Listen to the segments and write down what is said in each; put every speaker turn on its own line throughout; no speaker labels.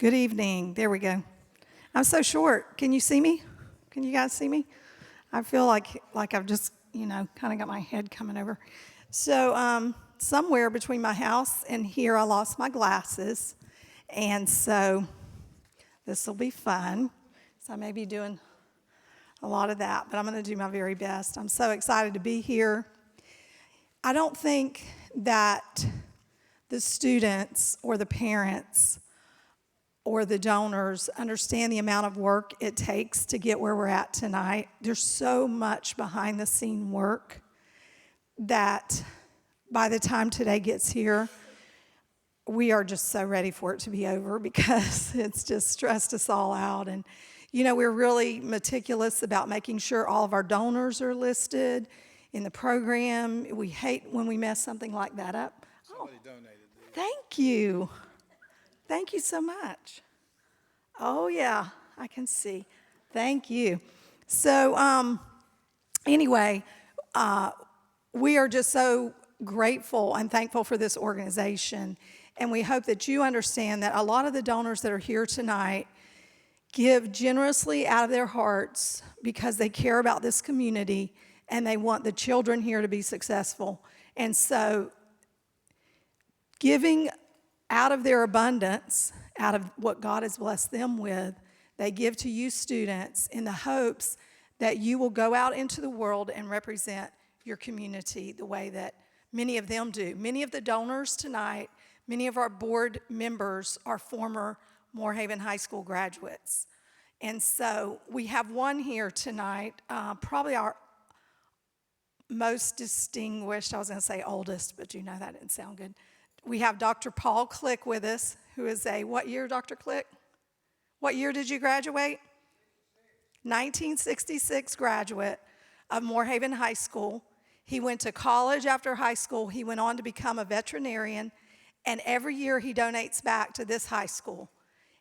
Good evening. There we go. I'm so short. Can you see me? Can you guys see me? I feel like I've just, kind of got my head coming over. So somewhere between my house and here, I lost my glasses. And so this will be fun. So I may be doing a lot of that, but I'm going to do my very best. I'm so excited to be here. I don't think that the students or the parents or the donors understand the amount of work it takes to get where we're at tonight. There's so much behind the scene work that by the time today gets here, we are just so ready for it to be over because it's just stressed us all out. And, we're really meticulous about making sure all of our donors are listed in the program. We hate when we mess something like that up.
Somebody donated.
Thank you. Thank you so much. Oh, yeah, I can see. Thank you. So, anyway, we are just so grateful and thankful for this organization. And we hope that you understand that a lot of the donors that are here tonight give generously out of their hearts because they care about this community and they want the children here to be successful. And so, giving out of their abundance, out of what God has blessed them with, they give to you students in the hopes that you will go out into the world and represent your community the way that many of them do. Many of the donors tonight, many of our board members are former Moore Haven High School graduates. And so we have one here tonight, probably our most distinguished, I was going to say oldest, but that didn't sound good. We have Dr. Paul Click with us, who is what year, Dr. Click? What year did you graduate? 1966 graduate of Moore Haven High School. He went to college after high school. He went on to become a veterinarian, and every year he donates back to this high school.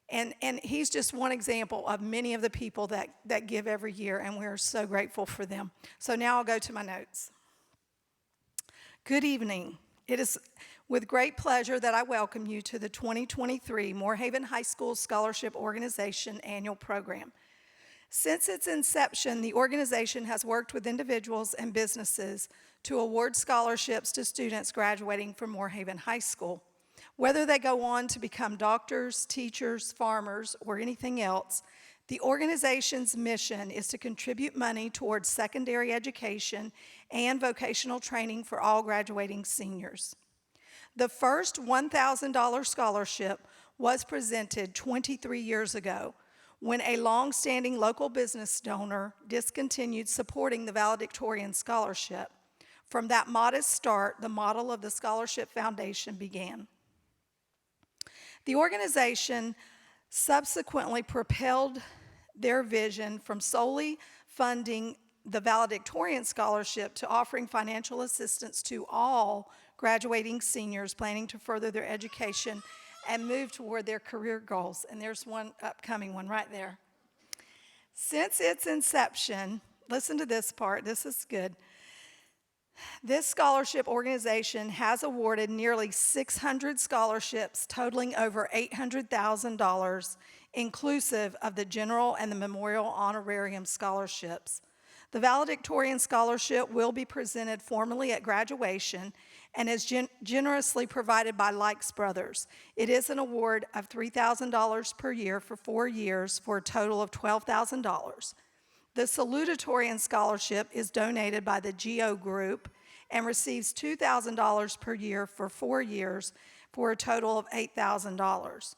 And he's just one example of many of the people that give every year, and we're so grateful for them. So now I'll go to my notes. Good evening. It is with great pleasure that I welcome you to the 2023 Moore Haven High School Scholarship Organization Annual Program. Since its inception, the organization has worked with individuals and businesses to award scholarships to students graduating from Moore Haven High School. Whether they go on to become doctors, teachers, farmers, or anything else, the organization's mission is to contribute money towards secondary education and vocational training for all graduating seniors. The first $1,000 scholarship was presented 23 years ago when a long-standing local business donor discontinued supporting the valedictorian scholarship. From that modest start, the model of the Scholarship Foundation began. The organization subsequently propelled their vision from solely funding the valedictorian scholarship to offering financial assistance to all graduating seniors planning to further their education and move toward their career goals. And there's one upcoming one right there. Since its inception, listen to this part, this is good. This scholarship organization has awarded nearly 600 scholarships totaling over $800,000, inclusive of the general and the memorial honorarium scholarships. The valedictorian scholarship will be presented formally at graduation and is generously provided by Likes Brothers. It is an award of $3,000 per year for 4 years for a total of $12,000. The salutatorian scholarship is donated by the GEO Group and receives $2,000 per year for 4 years for a total of $8,000.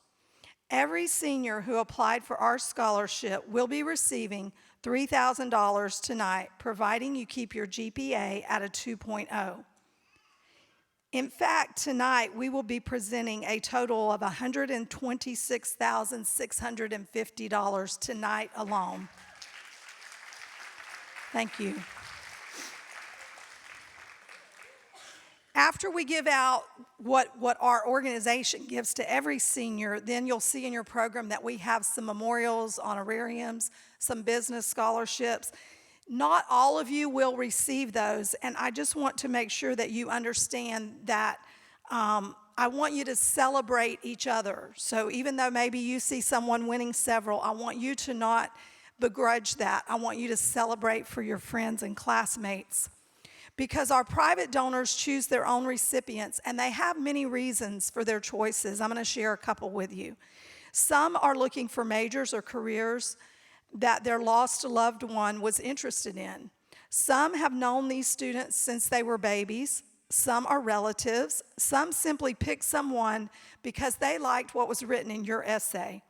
Every senior who applied for our scholarship will be receiving $3,000 tonight, providing you keep your GPA at a 2.0. In fact, tonight we will be presenting a total of $126,650 tonight alone. Thank you. After we give out what our organization gives to every senior, then you'll see in your program that we have some memorials, honorariums, some business scholarships. Not all of you will receive those, and I just want to make sure that you understand that I want you to celebrate each other. So even though maybe you see someone winning several, I want you to not begrudge that. I want you to celebrate for your friends and classmates. Because our private donors choose their own recipients, and they have many reasons for their choices. I'm going to share a couple with you. Some are looking for majors or careers that their lost loved one was interested in. Some have known these students since they were babies. Some are relatives. Some simply picked someone because they liked what was written in your essay.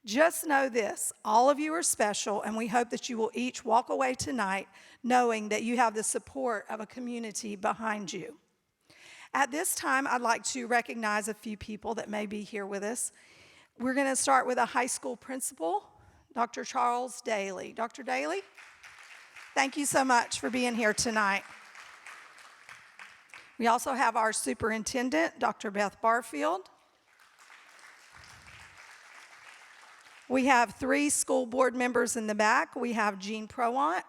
Just know this, all of you are special, and we hope that you will each walk away tonight knowing that you have the support of a community behind you. At this time, I'd like to recognize a few people that may be here with us. We're going to start with a high school principal, Dr. Charles Daly. Dr. Daly, thank you so much for being here tonight. We also have our superintendent, Dr. Beth Barfield. We have 3 school board members in the back. We have Jean Prowant.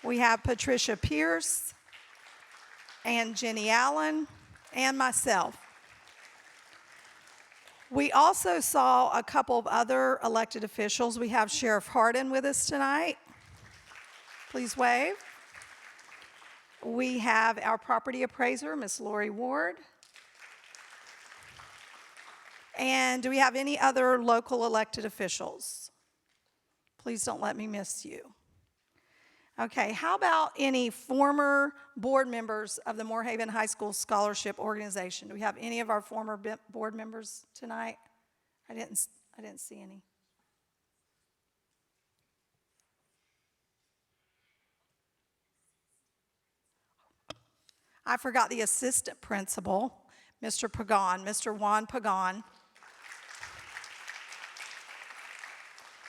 We have Patricia Pierce and Jenny Allen and myself. We also saw a couple of other elected officials. We have Sheriff Hardin with us tonight. Please wave. We have our property appraiser, Miss Lori Ward. And do we have any other local elected officials? Please don't let me miss you. Okay, how about any former board members of the Moorhaven High School Scholarship Organization? Do we have any of our former board members tonight? I didn't see any. I forgot the assistant principal, Mr. Pagan, Mr. Juan Pagan.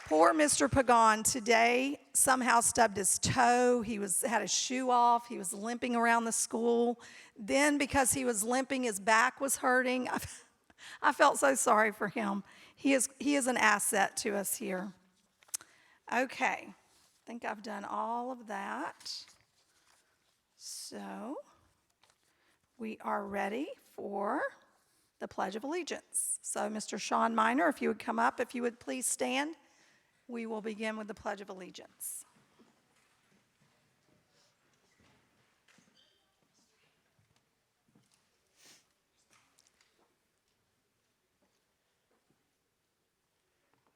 Poor Mr. Pagan today somehow stubbed his toe. He had his shoe off. He was limping around the school. Then because he was limping, his back was hurting. I felt so sorry for him. He is an asset to us here. Okay, I think I've done all of that. So we are ready for the Pledge of Allegiance. So Mr. Sean Miner, if you would come up, if you would please stand. We will begin with the Pledge of Allegiance.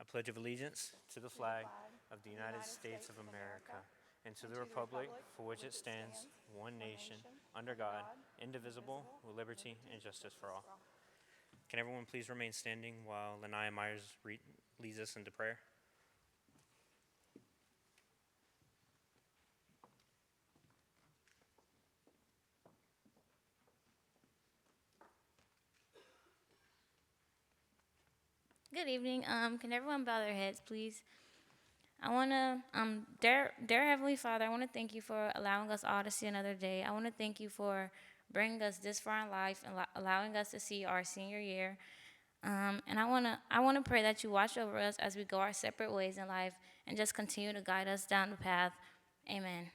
I pledge of allegiance to the flag of the United States of America and to the republic for which it stands, one nation, under God, indivisible, with liberty and justice for all. Can everyone please remain standing while Lanaya Myers leads us into prayer?
Good evening. Can everyone bow their heads, please? I want to, dear Heavenly Father, I want to thank you for allowing us all to see another day. I want to thank you for bringing us this far in life and allowing us to see our senior year. And I want to pray that you watch over us as we go our separate ways in life and just continue to guide us down the path. Amen.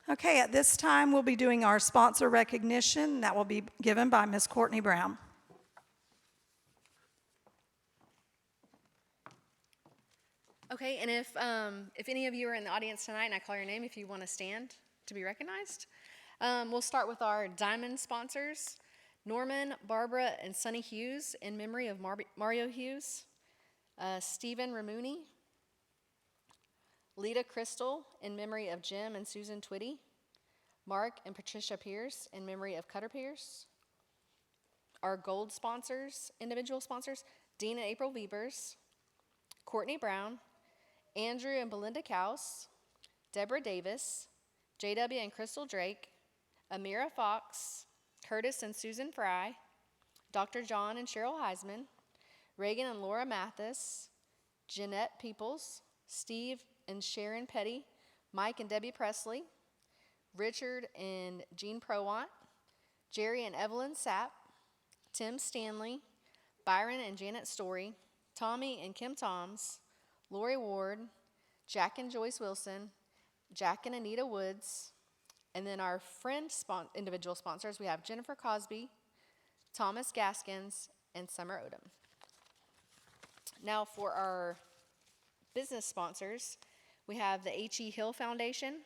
Okay, at this time, we'll be doing our sponsor recognition. That will be given by Ms. Courtney Brown.
Okay, and if any of you are in the audience tonight and I call your name, if you want to stand to be recognized, we'll start with our diamond sponsors, Norman, Barbara, and Sonny Hughes in memory of Mario Hughes, Stephen Ramuni, Lita Crystal in memory of Jim and Susan Twitty, Mark and Patricia Pierce in memory of Cutter Pierce. Our gold sponsors, individual sponsors, Dean and April Wiebers, Courtney Brown, Andrew and Belinda Kaus, Deborah Davis, JW and Crystal Drake, Amira Fox, Curtis and Susan Fry, Dr. John and Cheryl Heisman, Reagan and Laura Mathis, Jeanette Peoples, Steve and Sharon Petty, Mike and Debbie Presley, Richard and Jean Prowant, Jerry and Evelyn Sapp, Tim Stanley, Byron and Janet Story, Tommy and Kim Toms, Lori Ward, Jack and Joyce Wilson, Jack and Anita Woods, and then our individual sponsors, we have Jennifer Cosby, Thomas Gaskins, and Summer Odom. Now for our business sponsors, we have the H.E. Hill Foundation.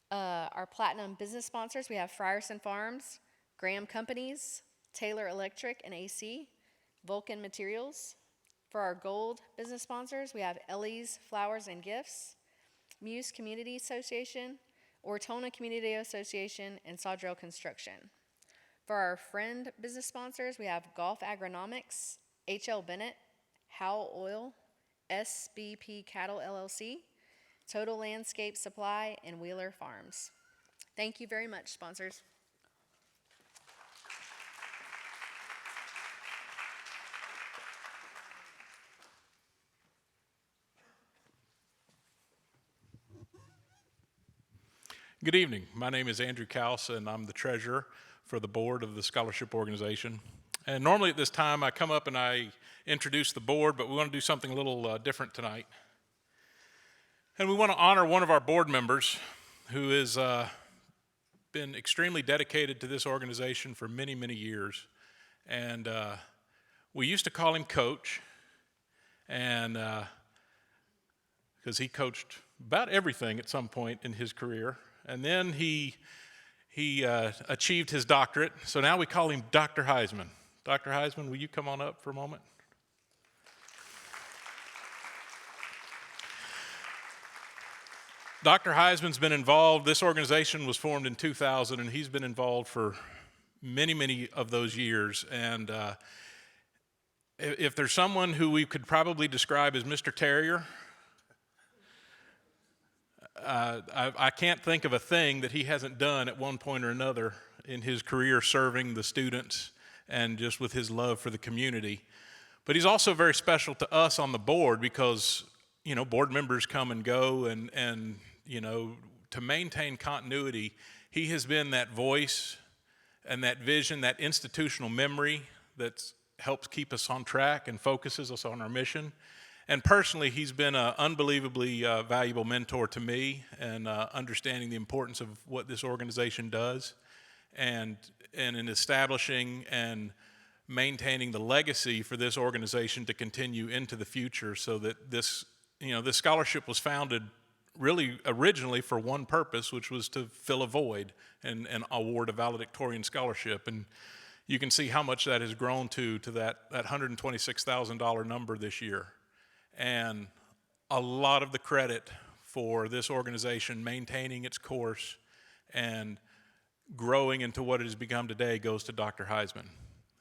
Our platinum business sponsors, we have Frierson Farms, Graham Companies, Taylor Electric and AC, Vulcan Materials. For our gold business sponsors, we have Ellie's Flowers and Gifts, Muse Community Association, Ortona Community Association, and Sawdrell Construction. For our friend business sponsors, we have Golf Agronomics, H.L. Bennett, Howell Oil, SBP Cattle LLC, Total Landscape Supply, and Wheeler Farms. Thank you very much, sponsors.
Good evening. My name is Andrew Kaus, and I'm the treasurer for the board of the scholarship organization. And normally at this time, I come up and I introduce the board, but we want to do something a little different tonight. And we want to honor one of our board members who has been extremely dedicated to this organization for many, many years. And we used to call him Coach, and because he coached about everything at some point in his career. And then he achieved his doctorate, so now we call him Dr. Heisman. Dr. Heisman, will you come on up for a moment? Dr. Heisman's been involved. This organization was formed in 2000, and he's been involved for many, many of those years. And if there's someone who we could probably describe as Mr. Terrier, I can't think of a thing that he hasn't done at one point or another in his career serving the students and just with his love for the community. But he's also very special to us on the board because, you know, board members come and go, and you know, to maintain continuity, he has been that voice and that vision, that institutional memory that helps keep us on track and focuses us on our mission. And personally, he's been an unbelievably valuable mentor to me and understanding the importance of what this organization does and in establishing and maintaining the legacy for this organization to continue into the future so that this scholarship was founded really originally for one purpose, which was to fill a void and award a valedictorian scholarship. And you can see how much that has grown to that $126,000 number this year. And a lot of the credit for this organization maintaining its course and growing into what it has become today goes to Dr. Heisman.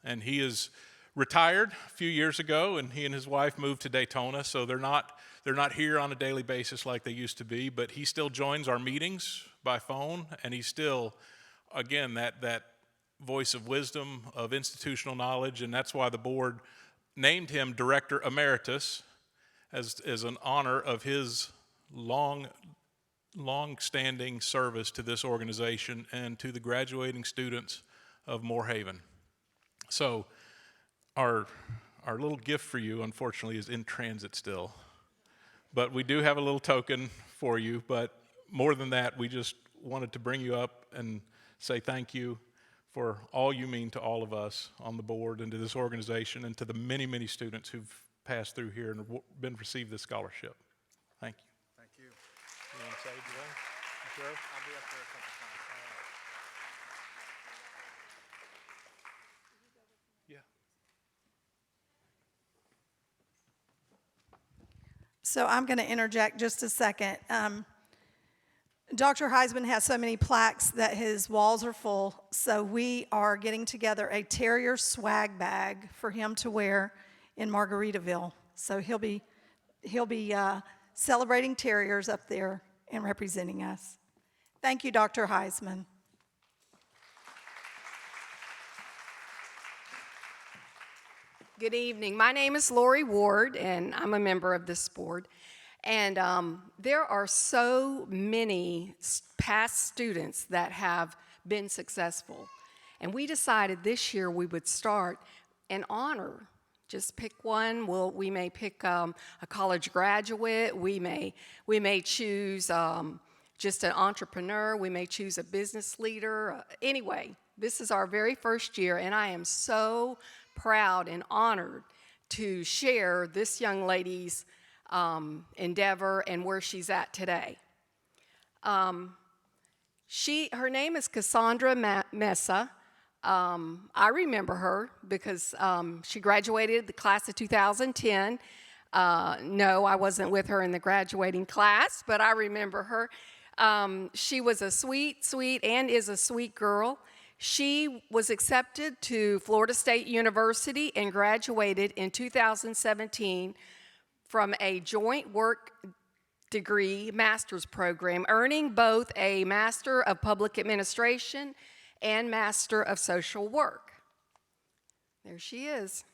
And he is retired a few years ago, and he and his wife moved to Daytona, so they're not here on a daily basis like they used to be, but he still joins our meetings by phone, and he's still, again, that voice of wisdom, of institutional knowledge, and that's why the board named him Director Emeritus as an honor of his long-standing service to this organization and to the graduating students of Moore-Haven. So our little gift for you, unfortunately, is in transit still. But we do have a little token for you, but more than that, we just wanted to bring you up and say thank you for all you mean to all of us on the board and to this organization and to the many, many students who've passed through here and received this scholarship. Thank you.
Thank you.
You want to say anything? You sure?
I'll be up there a couple times.
Yeah.
So I'm going to interject just a second. Dr. Heisman has so many plaques that his walls are full, so we are getting together a Terrier swag bag for him to wear in Margaritaville. So he'll be celebrating Terriers up there and representing us. Thank you, Dr. Heisman.
Good evening. My name is Lori Ward, and I'm a member of this board. And there are so many past students that have been successful. And we decided this year we would start and honor Just pick one. We may pick a college graduate. We may choose just an entrepreneur. We may choose a business leader. Anyway, this is our very first year, and I am so proud and honored to share this young lady's endeavor and where she's at today. Her name is Cassandra Mesa. I remember her because she graduated the class of 2010. No, I wasn't with her in the graduating class, but I remember her. She was a sweet, and is a sweet girl. She was accepted to Florida State University and graduated in 2017 from a joint work degree master's program, earning both a Master of Public Administration and Master of Social Work. There she is.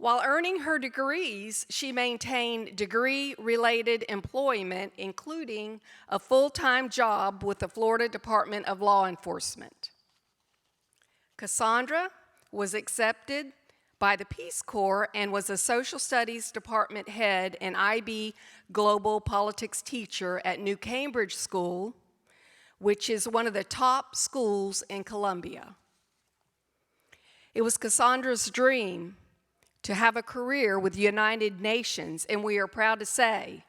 While earning her degrees, she maintained degree-related employment, including a full-time job with the Florida Department of Law Enforcement. Cassandra was accepted by the Peace Corps and was a Social Studies Department head and IB Global Politics teacher at New Cambridge School, which is one of the top schools in Columbia. It was Cassandra's dream to have a career with the United Nations, and we are proud to say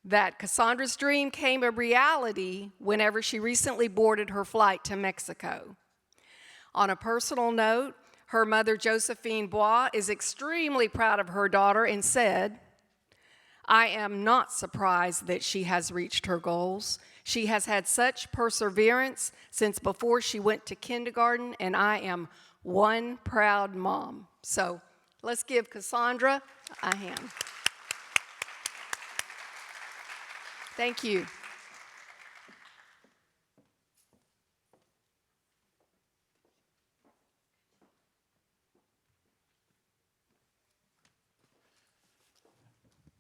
that Cassandra's dream came a reality whenever she recently boarded her flight to Mexico. On a personal note, her mother, Josephine Bois, is extremely proud of her daughter and said, "I am not surprised that she has reached her goals. She has had such perseverance since before she went to kindergarten, and I am one proud mom." So let's give Cassandra a hand. Thank you.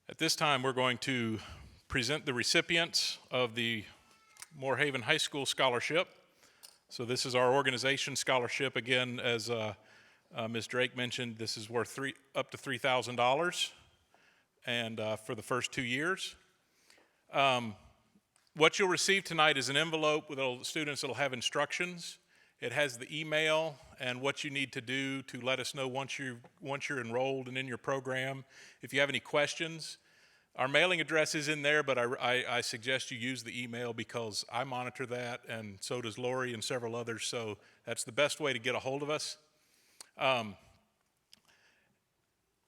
At this time, we're going to present the recipients of the Moore Haven High School Scholarship. So this is our organization scholarship. Again, as Ms. Drake mentioned, this is worth up to $3,000 and for the first 2 years. What you'll receive tonight is an envelope with students that'll have instructions. It has the email and what you need to do to let us know once you're enrolled and in your program. If you have any questions, our mailing address is in there, but I suggest you use the email because I monitor that, and so does Lori and several others. So that's the best way to get a hold of us. And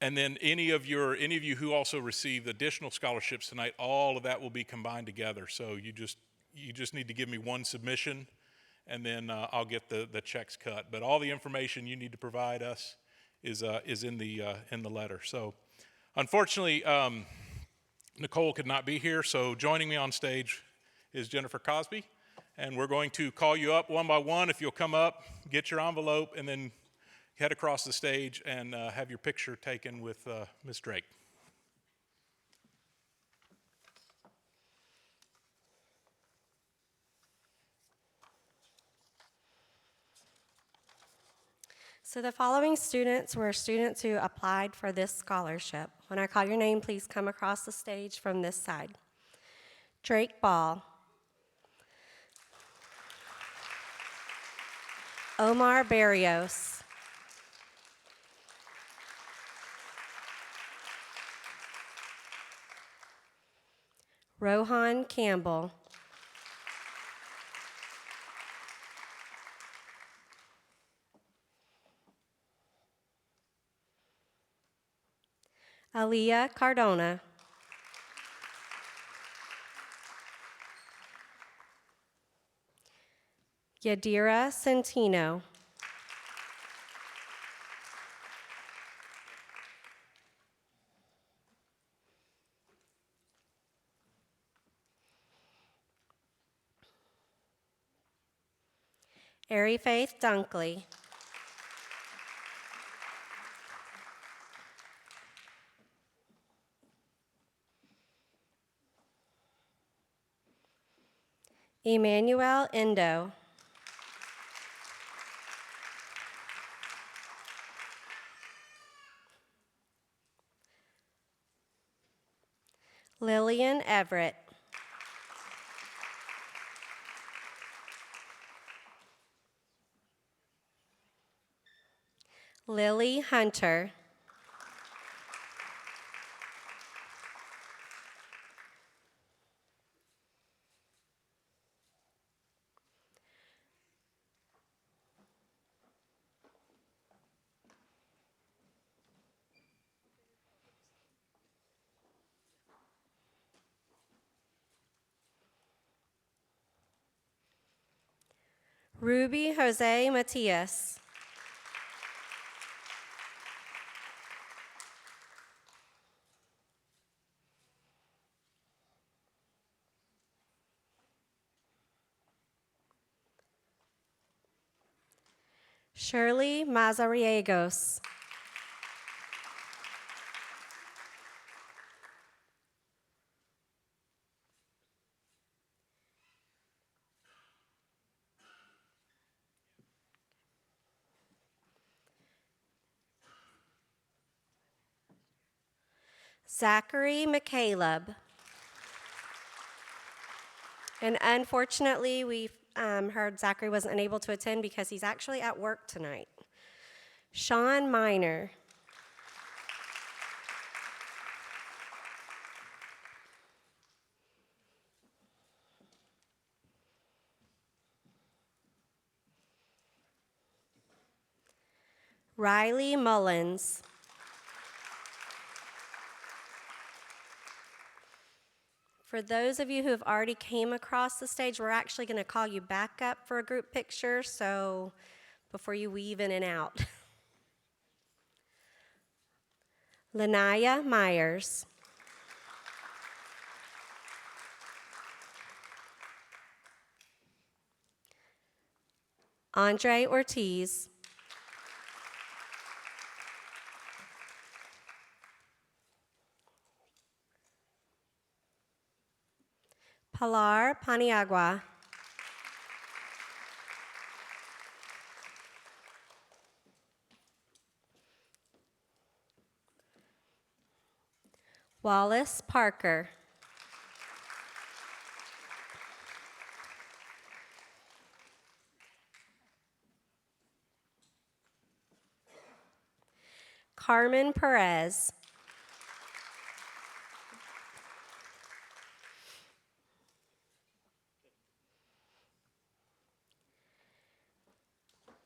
then any of you who also received additional scholarships tonight, all of that will be combined together. So you just need to give me one submission, and then I'll get the checks cut. But all the information you need to provide us is in the letter. So unfortunately, Nicole could not be here. So joining me on stage is Jennifer Cosby, and we're going to call you up one by one. If you'll come up, get your envelope, and then head across the stage and have your picture taken with Ms. Drake.
So the following students were students who applied for this scholarship. When I call your name, please come across the stage from this side. Drake Ball. Omar Barrios. Rohan Campbell. Aaliyah Cardona. Yadira Centino. Ari Faith Dunkley. Emmanuel Endo. Lillian Everett. Lily Hunter. Ruby Jose Matias. Shirley Mazariegos. Zachary McCaleb. And unfortunately, we heard Zachary wasn't able to attend because he's actually at work tonight. Sean Miner. Riley Mullins. For those of you who have already came across the stage, we're actually going to call you back up for a group picture, so before you weave in and out. Lanaya Myers. Andre Ortiz. Pilar Paniagua. Wallace Parker. Carmen Perez.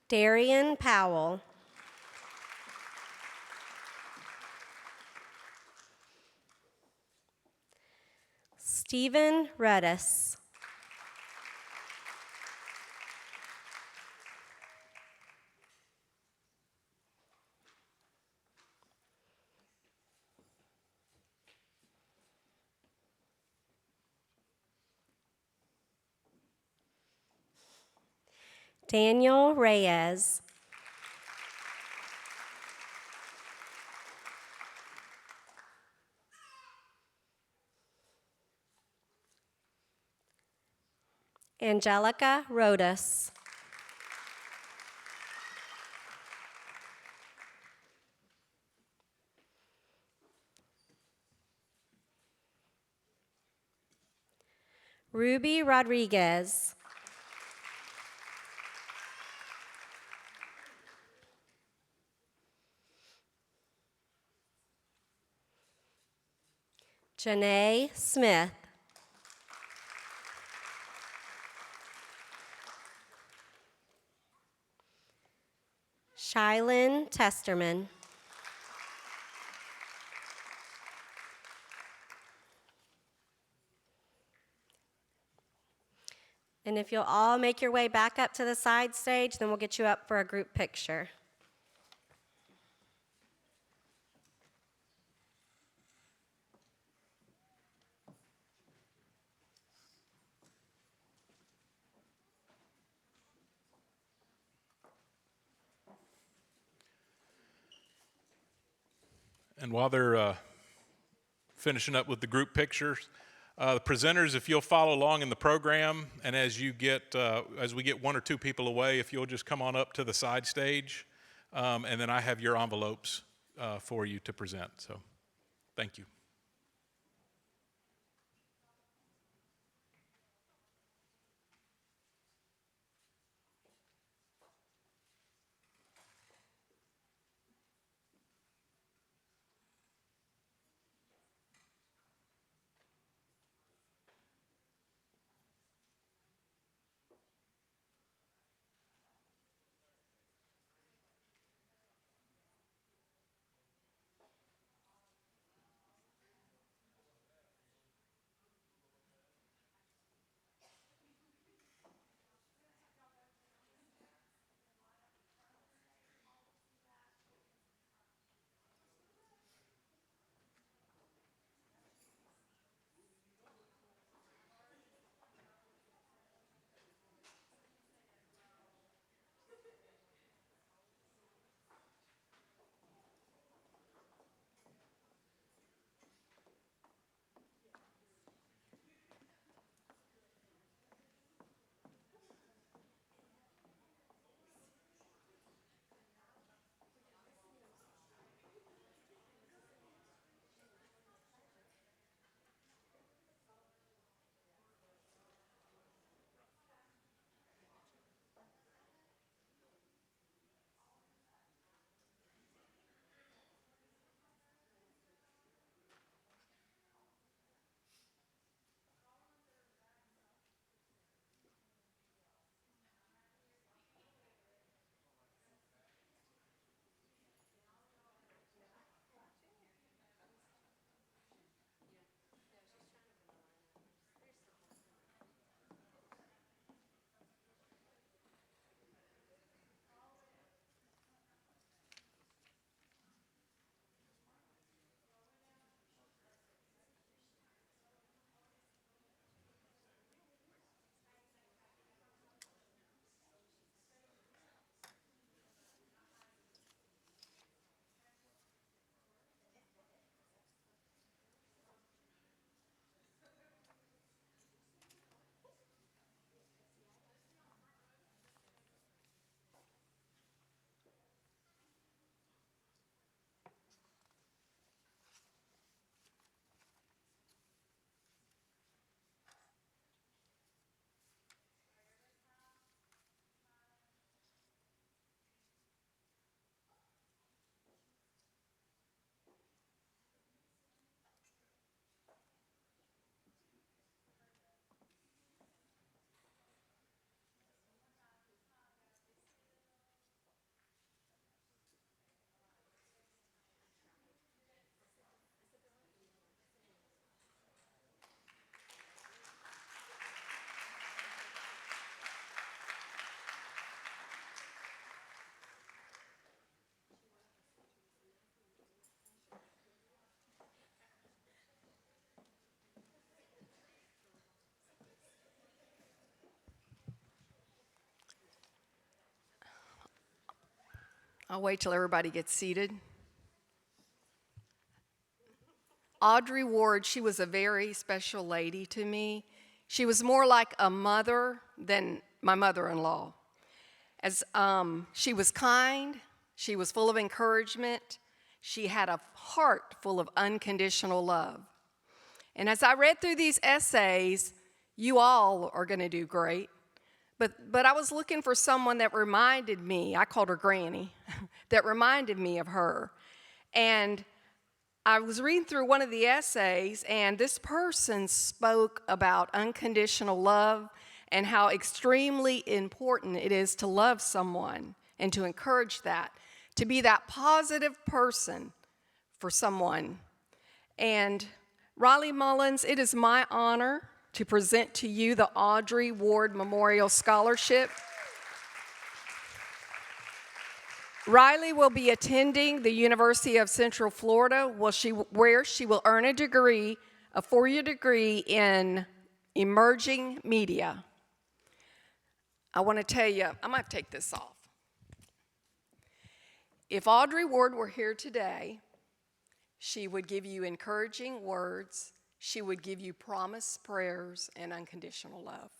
Darian Powell. Stephen Redis. Daniel Reyes. Angelica Rodas. Ruby Rodriguez. Janae Smith. Shylin Testerman. And if you'll all make your way back up to the side stage, then we'll get you up for a group picture.
And while they're finishing up with the group pictures, the presenters, if you'll follow along in the program, and as we get one or two people away, if you'll just come on up to the side stage, and then I have your envelopes for you to present. So, thank you.
I'll wait till everybody gets seated. Audrey Ward, she was a very special lady to me. She was more like a mother than my mother-in-law. As she was kind, she was full of encouragement, she had a heart full of unconditional love. And as I read through these essays, you all are going to do great. But I was looking for someone that reminded me, I called her Granny, that reminded me of her. And I was reading through one of the essays, and this person spoke about unconditional love and how extremely important it is to love someone and to encourage that, to be that positive person for someone. And Riley Mullins, it is my honor to present to you the Audrey Ward Memorial Scholarship. Riley will be attending the University of Central Florida, where she will earn a degree, a four-year degree in emerging media. I want to tell you, I'm going to take this off. If Audrey Ward were here today, she would give you encouraging words, she would give you promised prayers and unconditional love.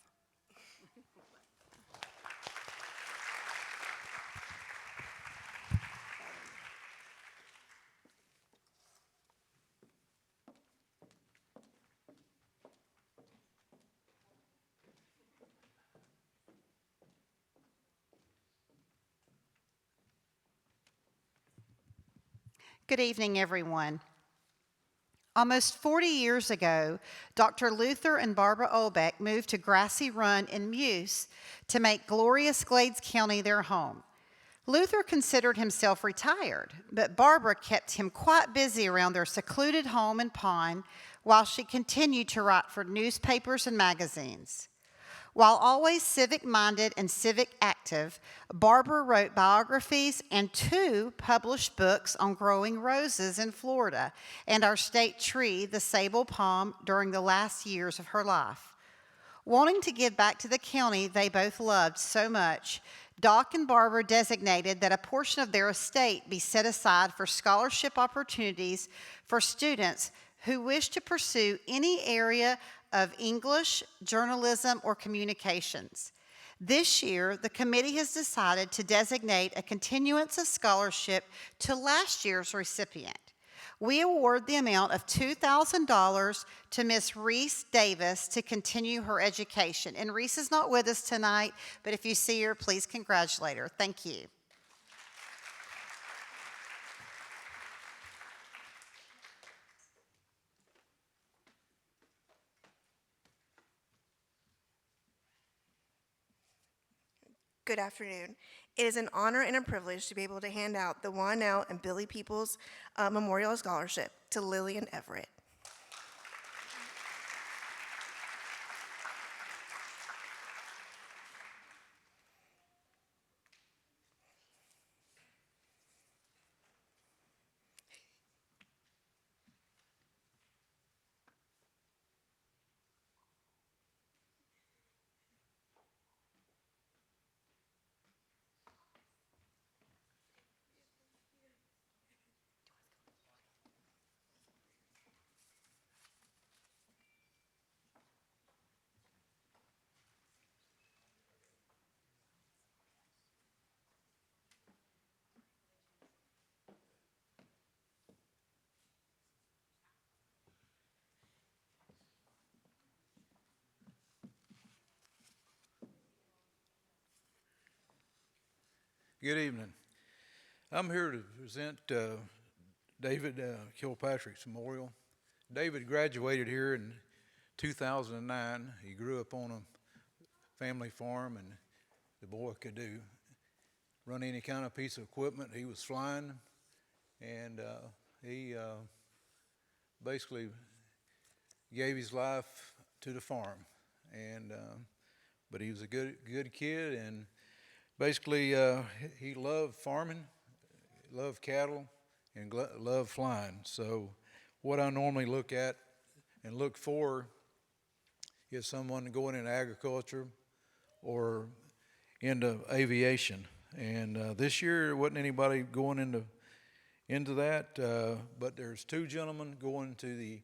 Good evening, everyone. Almost 40 years ago, Dr. Luther and Barbara Olbeck moved to Grassy Run in Muse to make glorious Glades County their home. Luther considered himself retired, but Barbara kept him quite busy around their secluded home and pond while she continued to write for newspapers and magazines. While always civic-minded and civic active, Barbara wrote biographies and 2 published books on growing roses in Florida and our state tree, the sable palm, during the last years of her life. Wanting to give back to the county they both loved so much, Doc and Barbara designated that a portion of their estate be set aside for scholarship opportunities for students who wish to pursue any area of English, journalism, or communications. This year, the committee has decided to designate a continuance of scholarship to last year's recipient. We award the amount of $2,000 to Miss Reese Davis to continue her education. And Reese is not with us tonight, but if you see her, please congratulate her. Thank you.
Good afternoon. It is an honor and a privilege to be able to hand out the Juan L. and Billy Peoples Memorial Scholarship to Lillian Everett.
Good evening. I'm here to present David Kilpatrick's memorial. David graduated here in 2009. He grew up on a family farm, and the boy could run any kind of piece of equipment. He was flying, and he basically gave his life to the farm. And but he was a good kid, and basically, he loved farming, loved cattle, and loved flying. So what I normally look at and look for is someone going into agriculture or into aviation. And this year, there wasn't anybody going into that, but there's 2 gentlemen going to the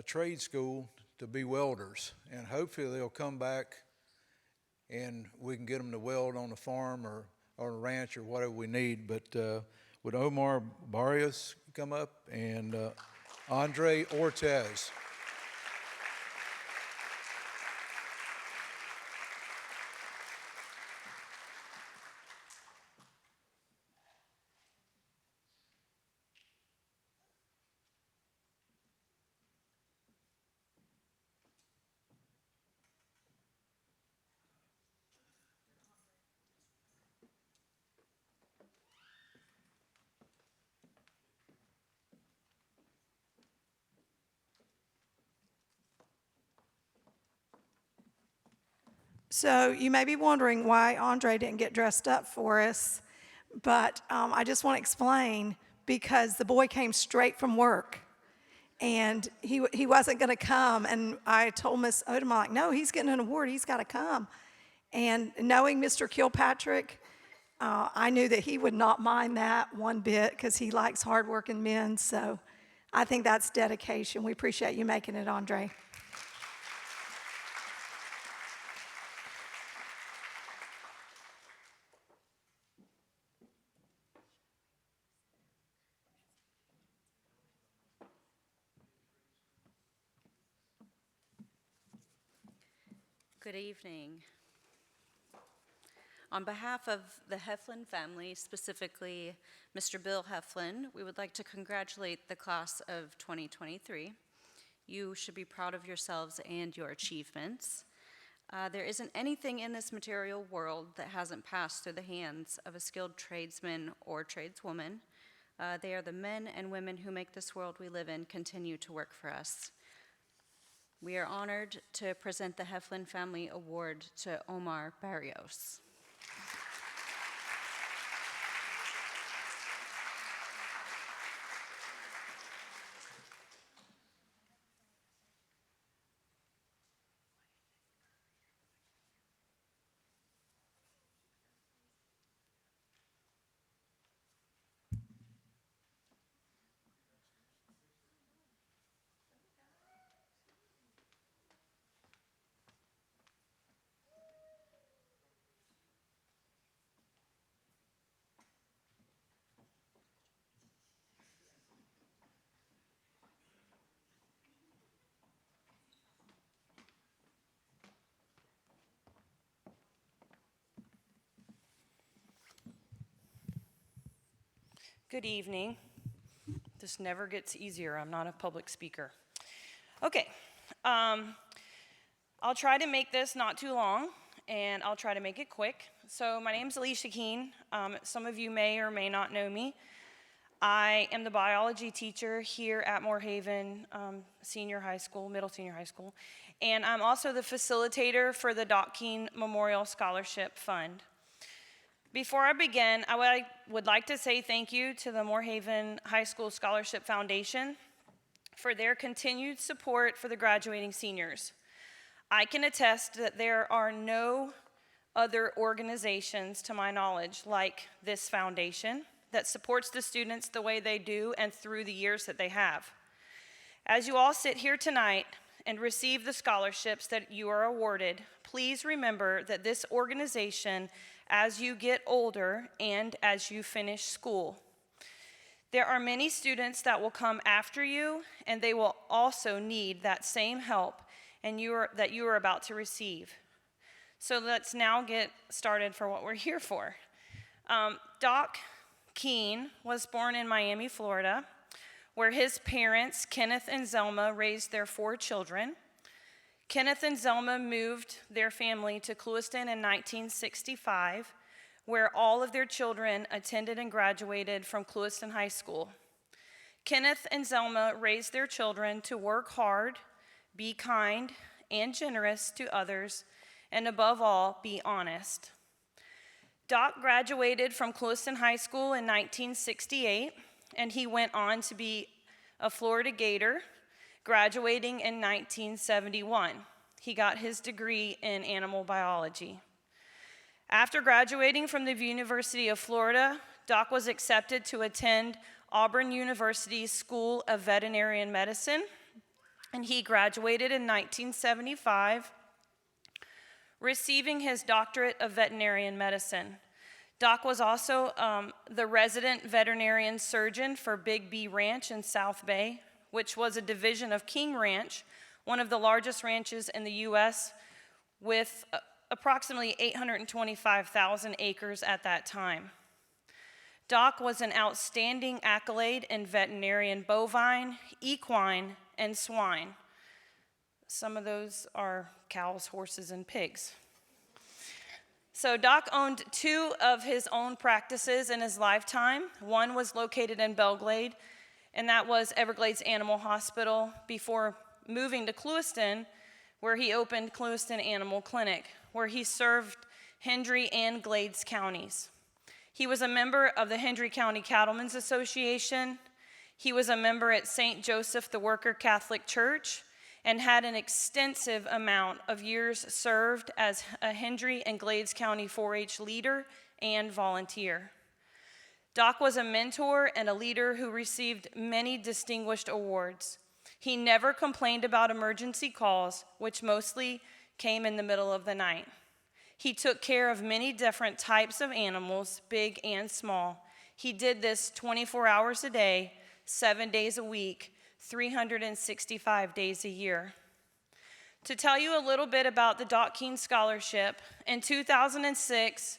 trade school to be welders, and hopefully they'll come back and we can get them to weld on the farm or on a ranch or whatever we need. But would Omar Barrios come up and Andre Ortez?
So you may be wondering why Andre didn't get dressed up for us, but I just want to explain, because the boy came straight from work, and he wasn't going to come, and I told Miss Odom, like, no, he's getting an award, he's got to come. And knowing Mr. Kilpatrick, I knew that he would not mind that one bit, because he likes hardworking men, so I think that's dedication. We appreciate you making it, Andre.
Good evening. On behalf of the Heflin family, specifically Mr. Bill Heflin, we would like to congratulate the class of 2023. You should be proud of yourselves and your achievements. There isn't anything in this material world that hasn't passed through the hands of a skilled tradesman or tradeswoman. They are the men and women who make this world we live in continue to work for us. We are honored to present the Heflin Family Award to Omar Barrios.
Good evening. This never gets easier. I'm not a public speaker. Okay, I'll try to make this not too long, and I'll try to make it quick. So my name's Alicia Keene. Some of you may or may not know me. I am the biology teacher here at Moorhaven Senior High School, Middle Senior High School, and I'm also the facilitator for the Doc Keene Memorial Scholarship Fund. Before I begin, I would like to say thank you to the Moorhaven High School Scholarship Foundation for their continued support for the graduating seniors. I can attest that there are no other organizations, to my knowledge, like this foundation that supports the students the way they do and through the years that they have. As you all sit here tonight and receive the scholarships that you are awarded, please remember that this organization, as you get older and as you finish school, there are many students that will come after you, and they will also need that same help that you are about to receive. So let's now get started for what we're here for. Doc Keene was born in Miami, Florida, where his parents, Kenneth and Zelma, raised their 4 children. Kenneth and Zelma moved their family to Clewiston in 1965, where all of their children attended and graduated from Clewiston High School. Kenneth and Zelma raised their children to work hard, be kind and generous to others, and above all, be honest. Doc graduated from Clewiston High School in 1968, and he went on to be a Florida Gator, graduating in 1971. He got his degree in animal biology. After graduating from the University of Florida, Doc was accepted to attend Auburn University's School of Veterinary Medicine, and he graduated in 1975, receiving his doctorate of veterinary medicine. Doc was also the resident veterinarian surgeon for Big B Ranch in South Bay, which was a division of King Ranch, one of the largest ranches in the U.S. with approximately 825,000 acres at that time. Doc was an outstanding accolade in veterinarian bovine, equine, and swine. Some of those are cows, horses, and pigs. So Doc owned 2 of his own practices in his lifetime. One was located in Belglade, and that was Everglades Animal Hospital before moving to Clewiston, where he opened Clewiston Animal Clinic, where he served Hendry and Glades counties. He was a member of the Hendry County Cattlemen's Association. He was a member at St. Joseph the Worker Catholic Church and had an extensive amount of years served as a Hendry and Glades County 4-H leader and volunteer. Doc was a mentor and a leader who received many distinguished awards. He never complained about emergency calls, which mostly came in the middle of the night. He took care of many different types of animals, big and small. He did this 24 hours a day, 7 days a week, 365 days a year. To tell you a little bit about the Doc Keene Scholarship, in 2006,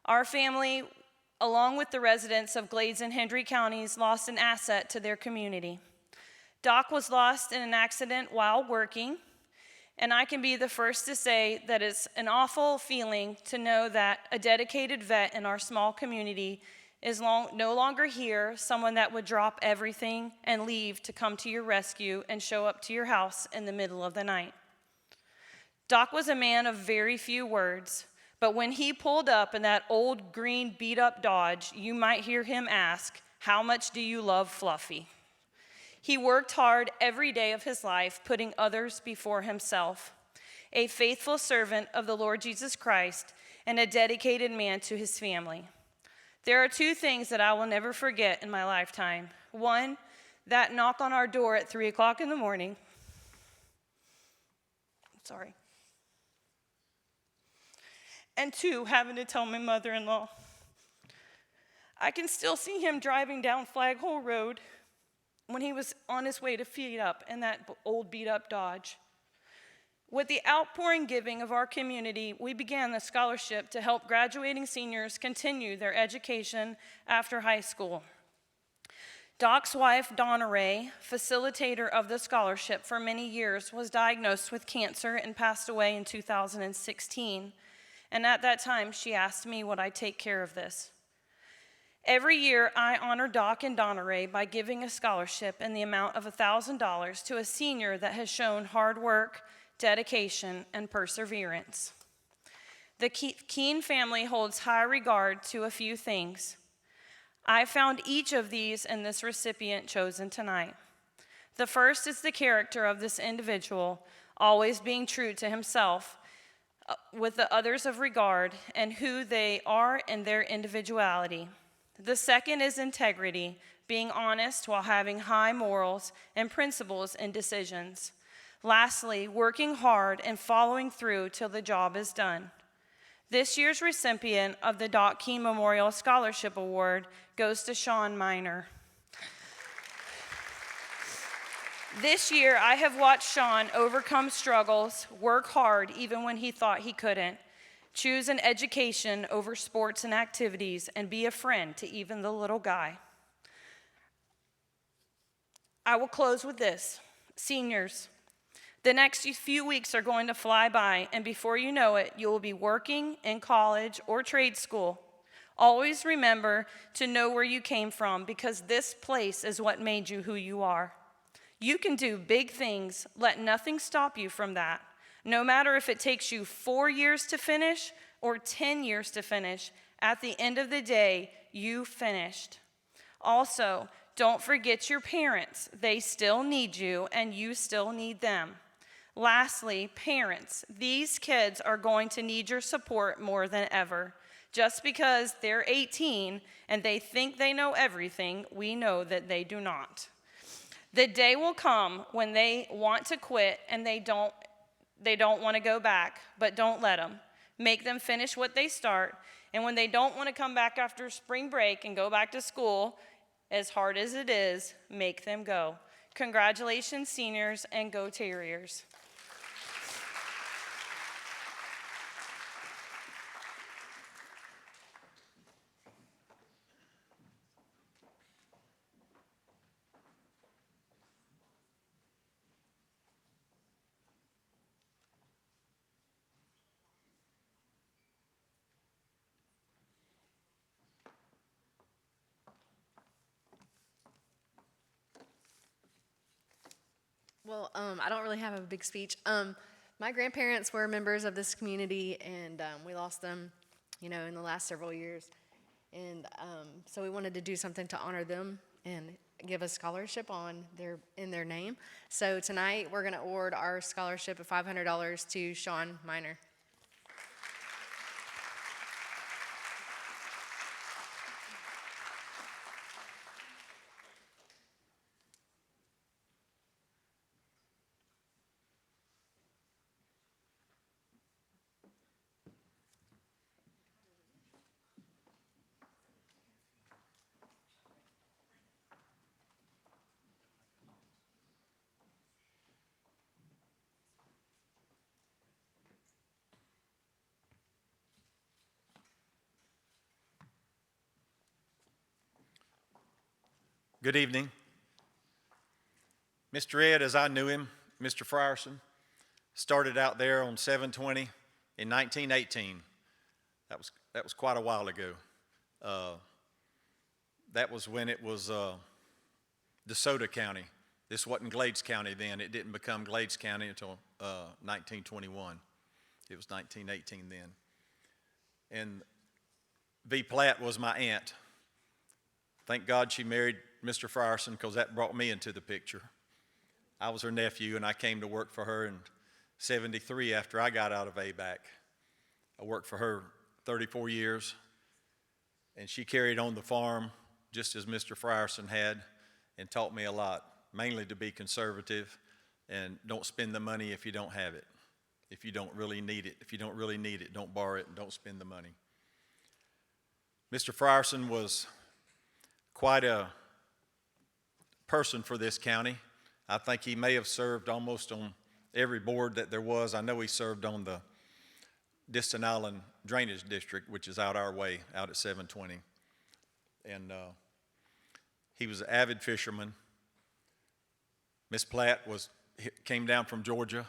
our family, along with the residents of Glades and Hendry counties, lost an asset to their community. Doc was lost in an accident while working, and I can be the first to say that it's an awful feeling to know that a dedicated vet in our small community is no longer here, someone that would drop everything and leave to come to your rescue and show up to your house in the middle of the night. Doc was a man of very few words, but when he pulled up in that old green beat-up Dodge, you might hear him ask, "How much do you love Fluffy?" He worked hard every day of his life, putting others before himself, a faithful servant of the Lord Jesus Christ and a dedicated man to his family. There are 2 things that I will never forget in my lifetime. 1, that knock on our door at 3 o'clock in the morning. Sorry. And 2, having to tell my mother-in-law. I can still see him driving down Flaghole Road when he was on his way to feed up in that old beat-up Dodge. With the outpouring giving of our community, we began the scholarship to help graduating seniors continue their education after high school. Doc's wife, Donna Ray, facilitator of the scholarship for many years, was diagnosed with cancer and passed away in 2016. And at that time, she asked me, would I take care of this? Every year, I honor Doc and Donna Ray by giving a scholarship in the amount of $1,000 to a senior that has shown hard work, dedication, and perseverance. The Keene family holds high regard to a few things. I found each of these in this recipient chosen tonight. The first is the character of this individual, always being true to himself, with the others of regard, and who they are in their individuality. The second is integrity, being honest while having high morals and principles in decisions. Lastly, working hard and following through till the job is done. This year's recipient of the Doc Keene Memorial Scholarship Award goes to Sean Miner. This year, I have watched Sean overcome struggles, work hard even when he thought he couldn't, choose an education over sports and activities, and be a friend to even the little guy. I will close with this. Seniors, the next few weeks are going to fly by, and before you know it, you will be working in college or trade school. Always remember to know where you came from, because this place is what made you who you are. You can do big things. Let nothing stop you from that. No matter if it takes you 4 years to finish or 10 years to finish, at the end of the day, you finished. Also, don't forget your parents. They still need you, and you still need them. Lastly, parents, these kids are going to need your support more than ever. Just because they're 18 and they think they know everything, we know that they do not. The day will come when they want to quit and they don't want to go back, but don't let them. Make them finish what they start, and when they don't want to come back after spring break and go back to school, as hard as it is, make them go. Congratulations, seniors, and go Terriers.
Well, I don't really have a big speech. My grandparents were members of this community, and we lost them, in the last several years. And so we wanted to do something to honor them and give a scholarship in their name. So tonight we're going to award our scholarship of $500 to Sean Miner.
Good evening. Mr. Ed, as I knew him, Mr. Frierson, started out there on 720 in 1918. That was quite a while ago. That was when it was DeSoto County. This wasn't Glades County then. It didn't become Glades County until 1921. It was 1918 then. And V. Platt was my aunt. Thank God she married Mr. Frierson, because that brought me into the picture. I was her nephew, and I came to work for her in '73 after I got out of ABAC. I worked for her 34 years, and she carried on the farm just as Mr. Frierson had, and taught me a lot, mainly to be conservative and don't spend the money if you don't have it, if you don't really need it. If you don't really need it, don't borrow it and don't spend the money. Mr. Frierson was quite a person for this county. I think he may have served almost on every board that there was. I know he served on the Distant Island Drainage District, which is out our way, out at 720. And he was an avid fisherman. Miss Platt came down from Georgia,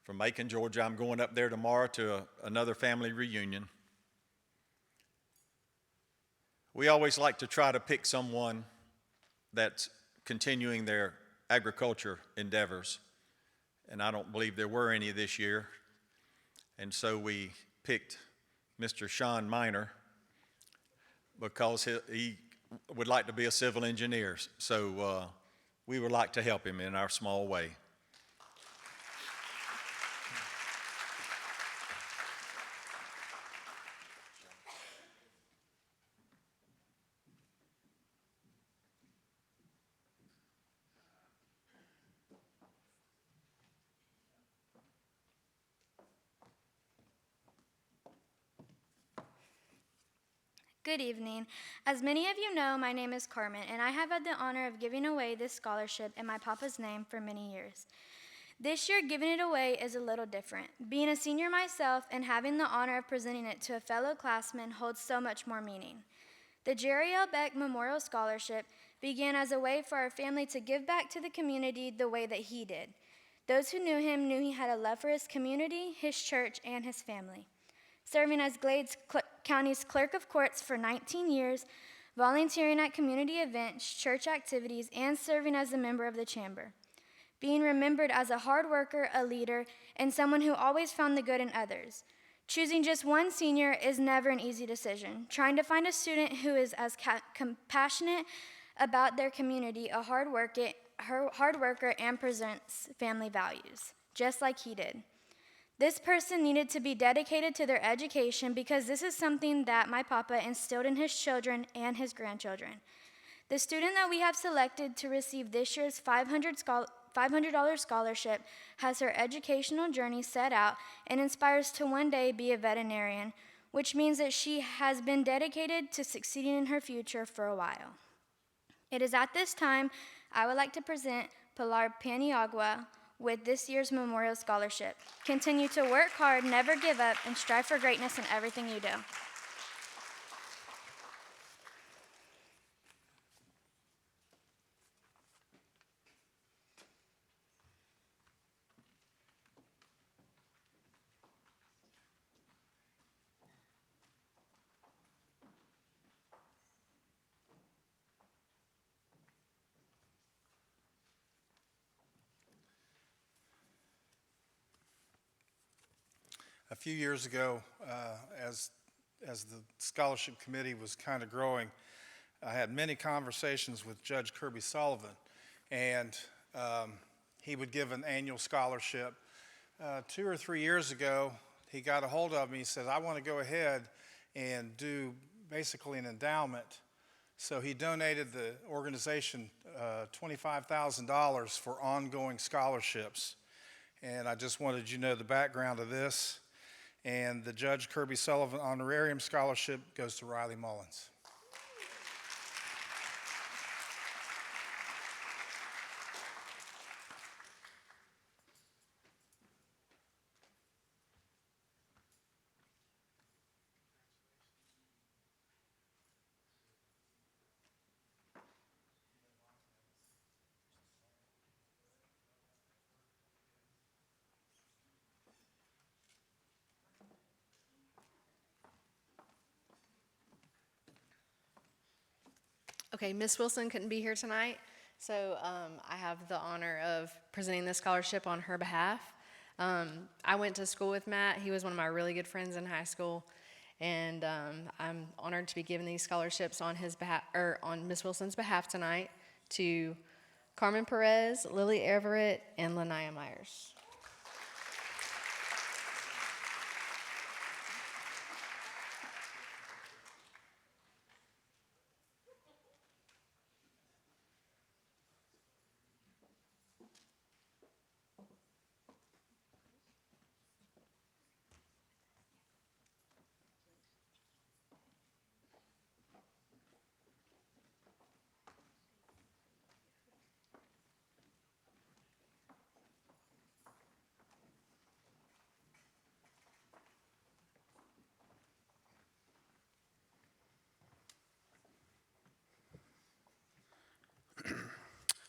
from Macon, Georgia. I'm going up there tomorrow to another family reunion. We always like to try to pick someone that's continuing their agriculture endeavors, and I don't believe there were any this year. And so we picked Mr. Sean Miner because he would like to be a civil engineer. So we would like to help him in our small way.
Good evening. As many of you know, my name is Carmen, and I have had the honor of giving away this scholarship in my papa's name for many years. This year, giving it away is a little different. Being a senior myself and having the honor of presenting it to a fellow classman holds so much more meaning. The Jerry L. Beck Memorial Scholarship began as a way for our family to give back to the community the way that he did. Those who knew him knew he had a love for his community, his church, and his family. Serving as Glades County's Clerk of Courts for 19 years, volunteering at community events, church activities, and serving as a member of the chamber. Being remembered as a hard worker, a leader, and someone who always found the good in others. Choosing just one senior is never an easy decision. Trying to find a student who is as compassionate about their community, a hard worker, and presents family values. just like he did. This person needed to be dedicated to their education because this is something that my papa instilled in his children and his grandchildren. The student that we have selected to receive this year's $500 scholarship has her educational journey set out and aspires to one day be a veterinarian, which means that she has been dedicated to succeeding in her future for a while. It is at this time I would like to present Pilar Paniagua with this year's Memorial Scholarship. Continue to work hard, never give up, and strive for greatness in everything you do.
A few years ago, as the scholarship committee was kind of growing, I had many conversations with Judge Kirby Sullivan, and he would give an annual scholarship. 2 or 3 years ago, he got a hold of me. He said, I want to go ahead and do basically an endowment. So he donated the organization $25,000 for ongoing scholarships. And I just wanted you to know the background of this. And the Judge Kirby Sullivan Honorarium Scholarship goes to Riley Mullins.
Okay, Miss Wilson couldn't be here tonight, so I have the honor of presenting this scholarship on her behalf. I went to school with Matt. He was one of my really good friends in high school, and I'm honored to be giving these scholarships on his behalf, or on Miss Wilson's behalf tonight, to Carmen Perez, Lily Everett, and Lanaya Myers.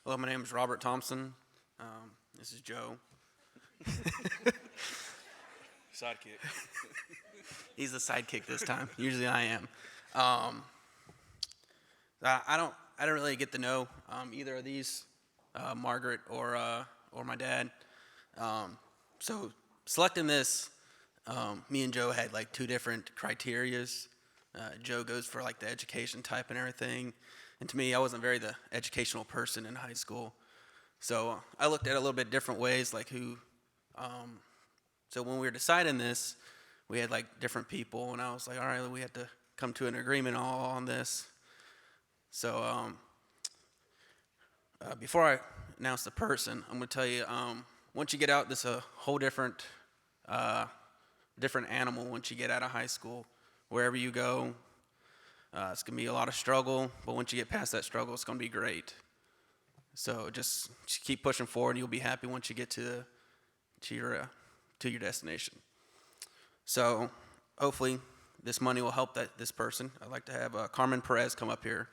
Hello, my name is Robert Thompson. This is Joe.
Sidekick.
He's the sidekick this time. Usually I am. I don't really get to know either of these, Margaret or my dad. So selecting this, me and Joe had like 2 different criterias. Joe goes for like the education type and everything. And to me, I wasn't very the educational person in high school. So I looked at it a little bit different ways, like who, so when we were deciding this, we had like different people, and I was like, all right, we have to come to an agreement all on this. So before I announce the person, I'm gonna tell you, once you get out, this is a whole different animal once you get out of high school. Wherever you go, it's going to be a lot of struggle, but once you get past that struggle, it's going to be great. So just keep pushing forward, and you'll be happy once you get to your destination. So hopefully this money will help this person. I'd like to have Carmen Perez come up here.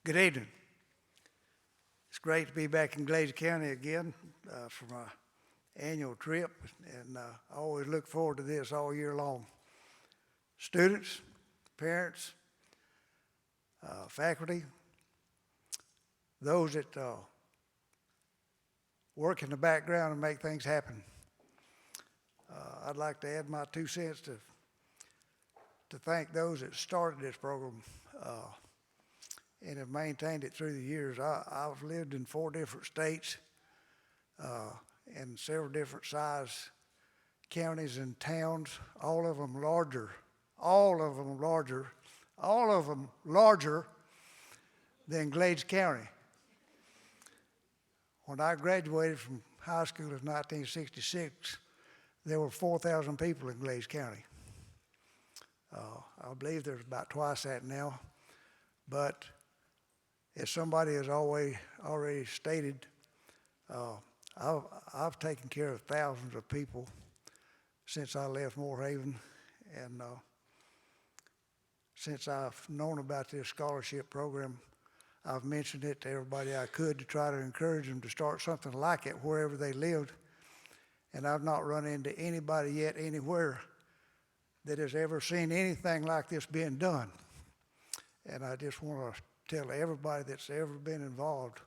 Good evening. It's great to be back in Glades County again for my annual trip, and I always look forward to this all year long. Students, parents, faculty, those that work in the background and make things happen. I'd like to add my 2 cents to thank those that started this program and have maintained it through the years. I've lived in 4 different states and several different size counties and towns, all of them larger than Glades County. When I graduated from high school in 1966, there were 4,000 people in Glades County. I believe there's about twice that now, but as somebody has already stated, I've taken care of thousands of people since I left Moorhaven, and since I've known about this scholarship program, I've mentioned it to everybody I could to try to encourage them to start something like it wherever they lived, and I've not run into anybody yet anywhere that has ever seen anything like this being done. And I just want to tell everybody that's ever been involved,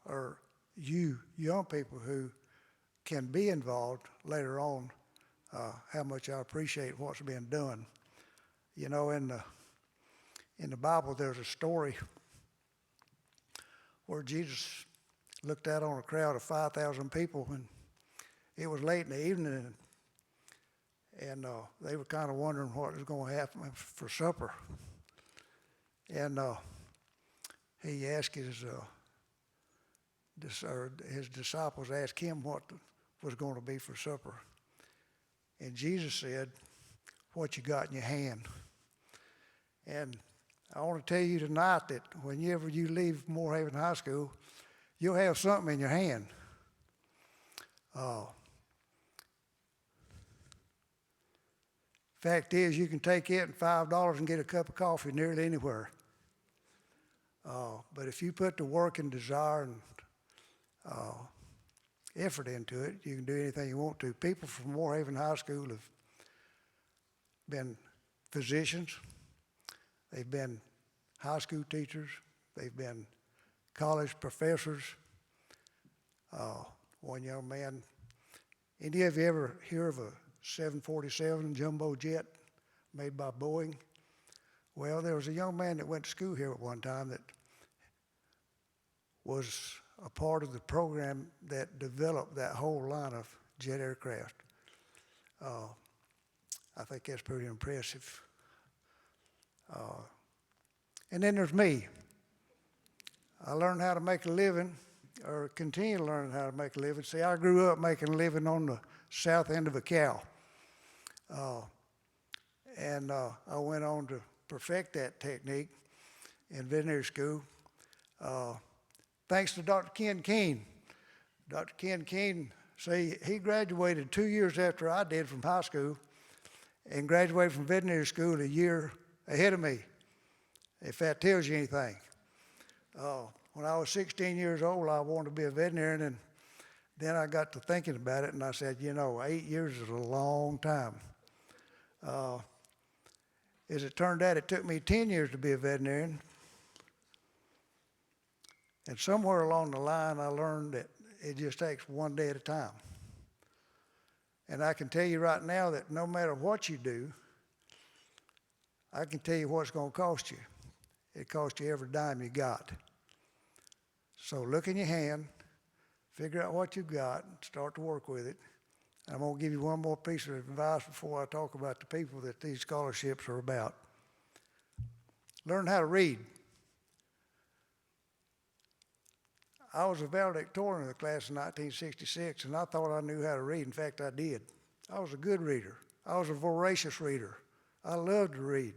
or you young people who can be involved later on, how much I appreciate what's being done. You know, in the Bible, there's a story where Jesus looked out on a crowd of 5,000 people, and it was late in the evening, and they were kind of wondering what was going to happen for supper. And he asked his disciples asked him what was going to be for supper. And Jesus said, "What you got in your hand?" And I want to tell you tonight that whenever you leave Moorhaven High School, you'll have something in your hand. Fact is, you can take it and $5 and get a cup of coffee nearly anywhere. But if you put the work and desire and effort into it, you can do anything you want to. People from Moorhaven High School have been physicians, they've been high school teachers, they've been college professors. One young man, any of you ever hear of a 747 jumbo jet made by Boeing? Well, there was a young man that went to school here at one time that was a part of the program that developed that whole line of jet aircraft. I think that's pretty impressive. And then there's me. I learned how to make a living, or continue to learn how to make a living. See, I grew up making a living on the south end of a cow. And I went on to perfect that technique in veterinary school. Thanks to Dr. Ken Keene. Dr. Ken Keene, see, he graduated 2 years after I did from high school and graduated from veterinary school a year ahead of me, if that tells you anything. When I was 16 years old, I wanted to be a veterinarian, and then I got to thinking about it, and I said, you know, 8 years is a long time. As it turned out, it took me 10 years to be a veterinarian. And somewhere along the line, I learned that it just takes one day at a time. And I can tell you right now that no matter what you do, I can tell you what it's going to cost you. It costs you every dime you got. So look in your hand, figure out what you've got, and start to work with it. I'm going to give you one more piece of advice before I talk about the people that these scholarships are about. Learn how to read. I was a valedictorian of the class in 1966, and I thought I knew how to read. In fact, I did. I was a good reader. I was a voracious reader. I loved to read.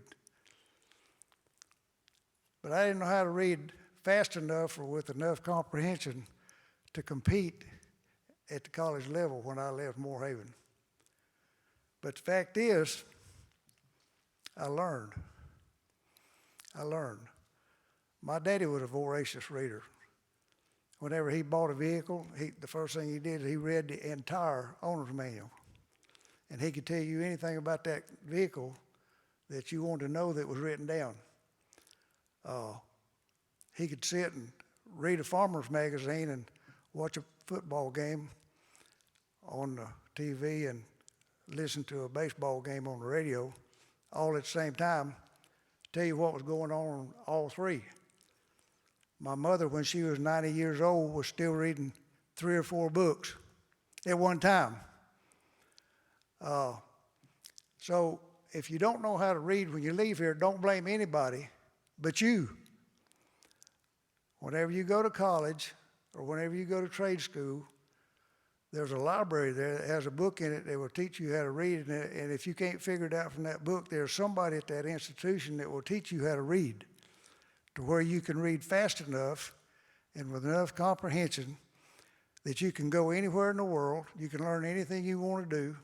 But I didn't know how to read fast enough or with enough comprehension to compete at the college level when I left Moorhaven. But the fact is, I learned. My daddy was a voracious reader. Whenever he bought a vehicle, the first thing he did is he read the entire owner's manual. And he could tell you anything about that vehicle that you wanted to know that was written down. He could sit and read a farmer's magazine and watch a football game on the TV and listen to a baseball game on the radio all at the same time, tell you what was going on all three. My mother, when she was 90 years old, was still reading 3 or 4 books at one time. So if you don't know how to read when you leave here, don't blame anybody but you. Whenever you go to college or whenever you go to trade school, there's a library there that has a book in it that will teach you how to read. And if you can't figure it out from that book, there's somebody at that institution that will teach you how to read to where you can read fast enough and with enough comprehension that you can go anywhere in the world, you can learn anything you want to do,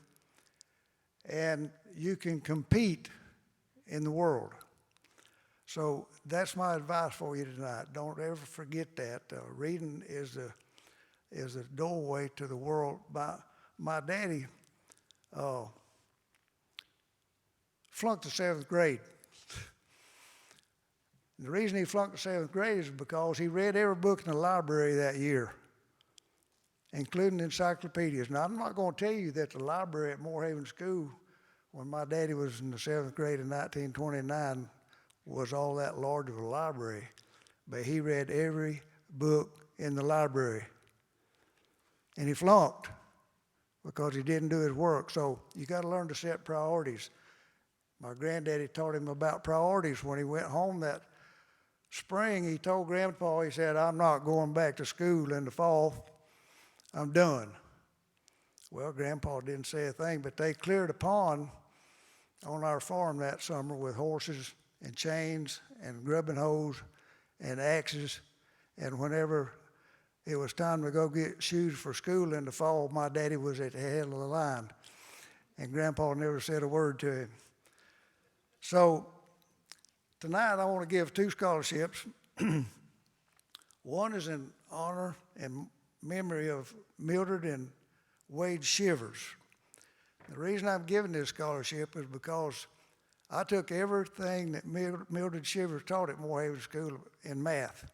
and you can compete in the world. So that's my advice for you tonight. Don't ever forget that. Reading is a doorway to the world. My daddy flunked the 7th grade. The reason he flunked the 7th grade is because he read every book in the library that year, including encyclopedias. Now, I'm not going to tell you that the library at Moorhaven School, when my daddy was in the 7th grade in 1929, was all that large of a library, but he read every book in the library. And he flunked because he didn't do his work. So you got to learn to set priorities. My granddaddy taught him about priorities when he went home that spring. He told Grandpa, he said, "I'm not going back to school in the fall. I'm done." Well, Grandpa didn't say a thing, but they cleared a pond on our farm that summer with horses and chains and grubbing hoes and axes. And whenever it was time to go get shoes for school in the fall, my daddy was at the head of the line. And Grandpa never said a word to him. So tonight I want to give 2 scholarships. One is in honor and memory of Mildred and Wade Shivers. The reason I'm giving this scholarship is because I took everything that Mildred Shivers taught at Moorhaven School in math.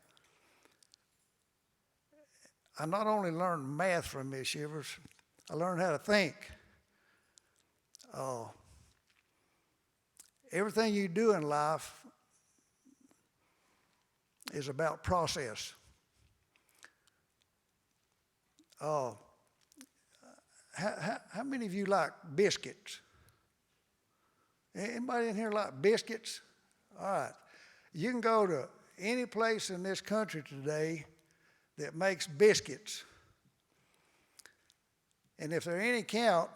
I not only learned math from Miss Shivers, I learned how to think. Everything you do in life is about process. How many of you like biscuits? Anybody in here like biscuits? All right. You can go to any place in this country today that makes biscuits. And if they're any count,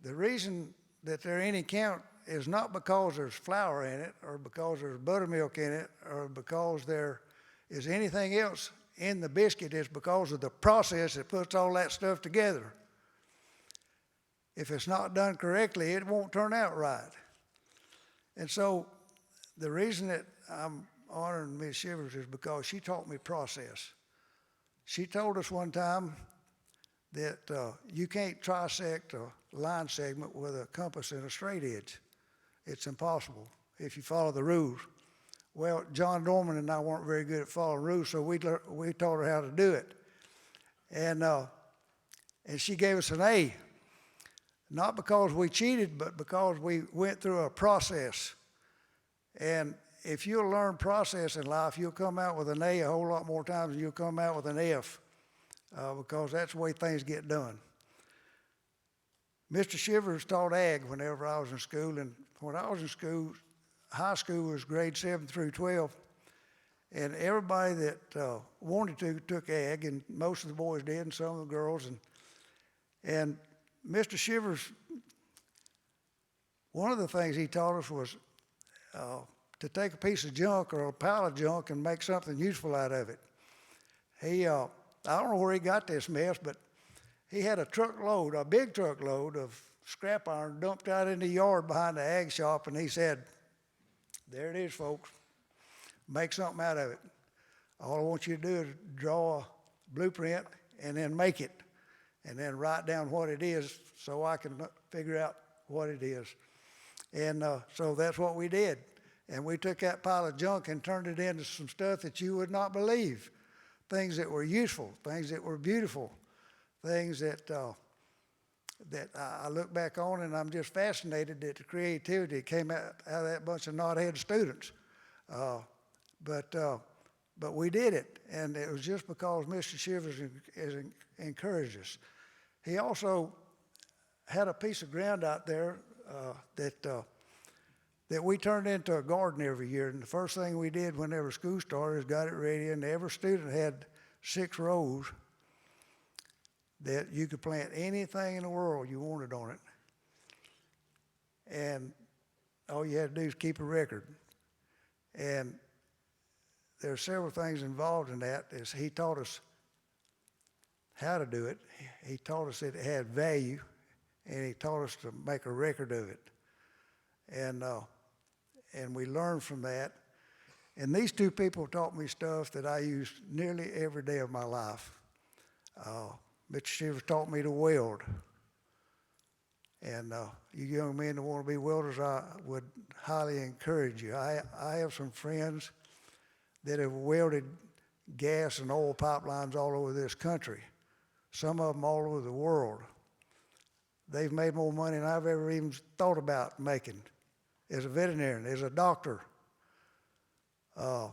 the reason that they're any count is not because there's flour in it or because there's buttermilk in it or because there is anything else in the biscuit. It's because of the process that puts all that stuff together. If it's not done correctly, it won't turn out right. And so the reason that I'm honoring Ms. Shivers is because she taught me process. She told us one time that you can't trisect a line segment with a compass and a straight edge. It's impossible if you follow the rules. Well, John Dorman and I weren't very good at following rules, so we taught her how to do it. And she gave us an A, not because we cheated, but because we went through a process. And if you'll learn process in life, you'll come out with an A a whole lot more times than you'll come out with an F, because that's the way things get done. Mr. Shivers taught ag whenever I was in school, and when I was in school, high school was grades 7 through 12, and everybody that wanted to took ag, and most of the boys did, and some of the girls. And Mr. Shivers, one of the things he taught us was to take a piece of junk or a pile of junk and make something useful out of it. I don't know where he got this mess, but he had a truckload, a big truckload of scrap iron dumped out in the yard behind the ag shop, and he said, "There it is, folks. Make something out of it." All I want you to do is draw a blueprint and then make it, and then write down what it is so I can figure out what it is. And so that's what we did. And we took that pile of junk and turned it into some stuff that you would not believe. Things that were useful, things that were beautiful, things that I look back on and I'm just fascinated at the creativity that came out of that bunch of knothead students. But we did it, and it was just because Mr. Shivers encouraged us. He also had a piece of ground out there that we turned into a garden every year. And the first thing we did whenever school started is got it ready, and every student had 6 rows that you could plant anything in the world you wanted on it. And all you had to do is keep a record. And there are several things involved in that. Is he taught us how to do it. He taught us that it had value, and he taught us to make a record of it. And we learned from that. And these 2 people taught me stuff that I use nearly every day of my life. Mr. Shivers taught me to weld. And you young men that want to be welders, I would highly encourage you. I have some friends that have welded gas and oil pipelines all over this country, some of them all over the world. They've made more money than I've ever even thought about making as a veterinarian, as a doctor. I've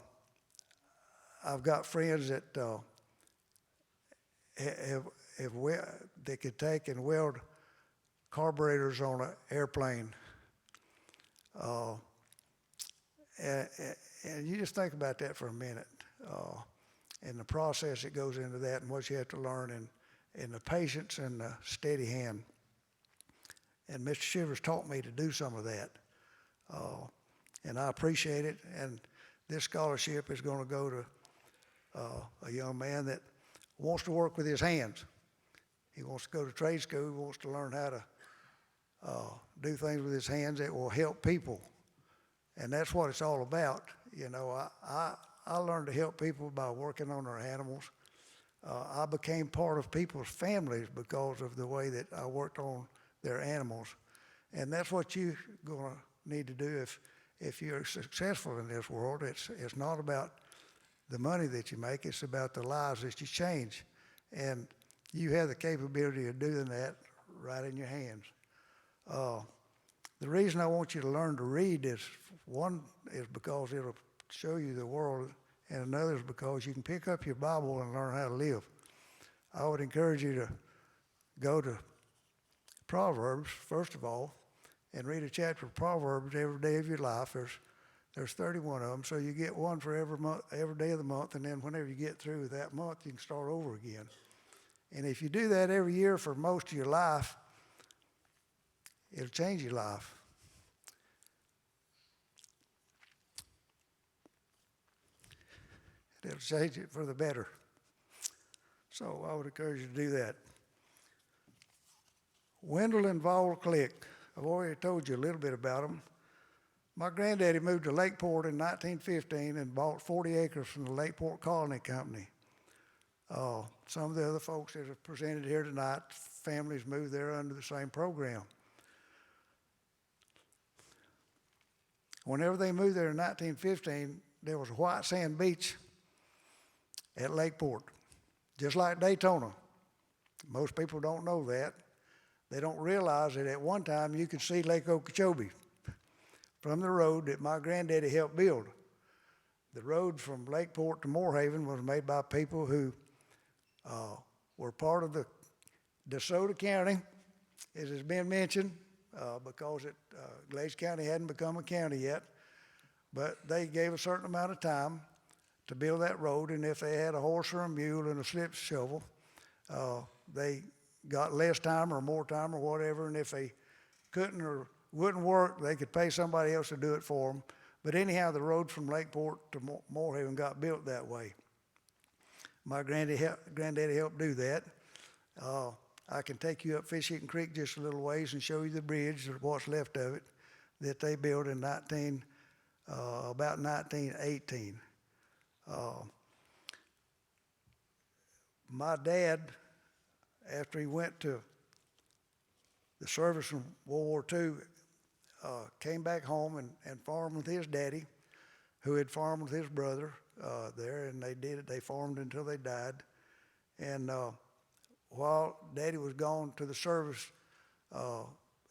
got friends that that could take and weld carburetors on an airplane. And you just think about that for a minute, and the process that goes into that and what you have to learn, and the patience and the steady hand. And Mr. Shivers taught me to do some of that, and I appreciate it. And this scholarship is going to go to a young man that wants to work with his hands. He wants to go to trade school. He wants to learn how to do things with his hands that will help people. And that's what it's all about. You know, I learned to help people by working on their animals. I became part of people's families because of the way that I worked on their animals. And that's what you're going to need to do if you're successful in this world. It's not about the money that you make. It's about the lives that you change. And you have the capability of doing that right in your hands. The reason I want you to learn to read is, one is because it'll show you the world, and another is because you can pick up your Bible and learn how to live. I would encourage you to go to Proverbs, first of all, and read a chapter of Proverbs every day of your life. There's 31 of them, so you get one for every month, every day of the month, and then whenever you get through with that month, you can start over again. And if you do that every year for most of your life, it'll change your life. It'll change it for the better. So I would encourage you to do that. Wendell and Vol Click. I've already told you a little bit about them. My granddaddy moved to Lakeport in 1915 and bought 40 acres from the Lakeport Colony Company. Some of the other folks that have presented here tonight, families moved there under the same program. Whenever they moved there in 1915, there was a white sand beach at Lakeport, just like Daytona. Most people don't know that. They don't realize that at one time you could see Lake Okeechobee from the road that my granddaddy helped build. The road from Lakeport to Moorhaven was made by people who were part of the DeSoto County, as has been mentioned, because Glades County hadn't become a county yet. But they gave a certain amount of time to build that road, and if they had a horse or a mule and a slip shovel, they got less time or more time or whatever, and if they couldn't or wouldn't work, they could pay somebody else to do it for them. But anyhow, the road from Lakeport to Moorhaven got built that way. My granddaddy helped do that. I can take you up Fisheaton Creek just a little ways and show you the bridge, or what's left of it, that they built in about 1918. my dad, after he went to the service in World War II, came back home and farmed with his daddy, who had farmed with his brother there, and they farmed until they died. And while Daddy was gone to the service,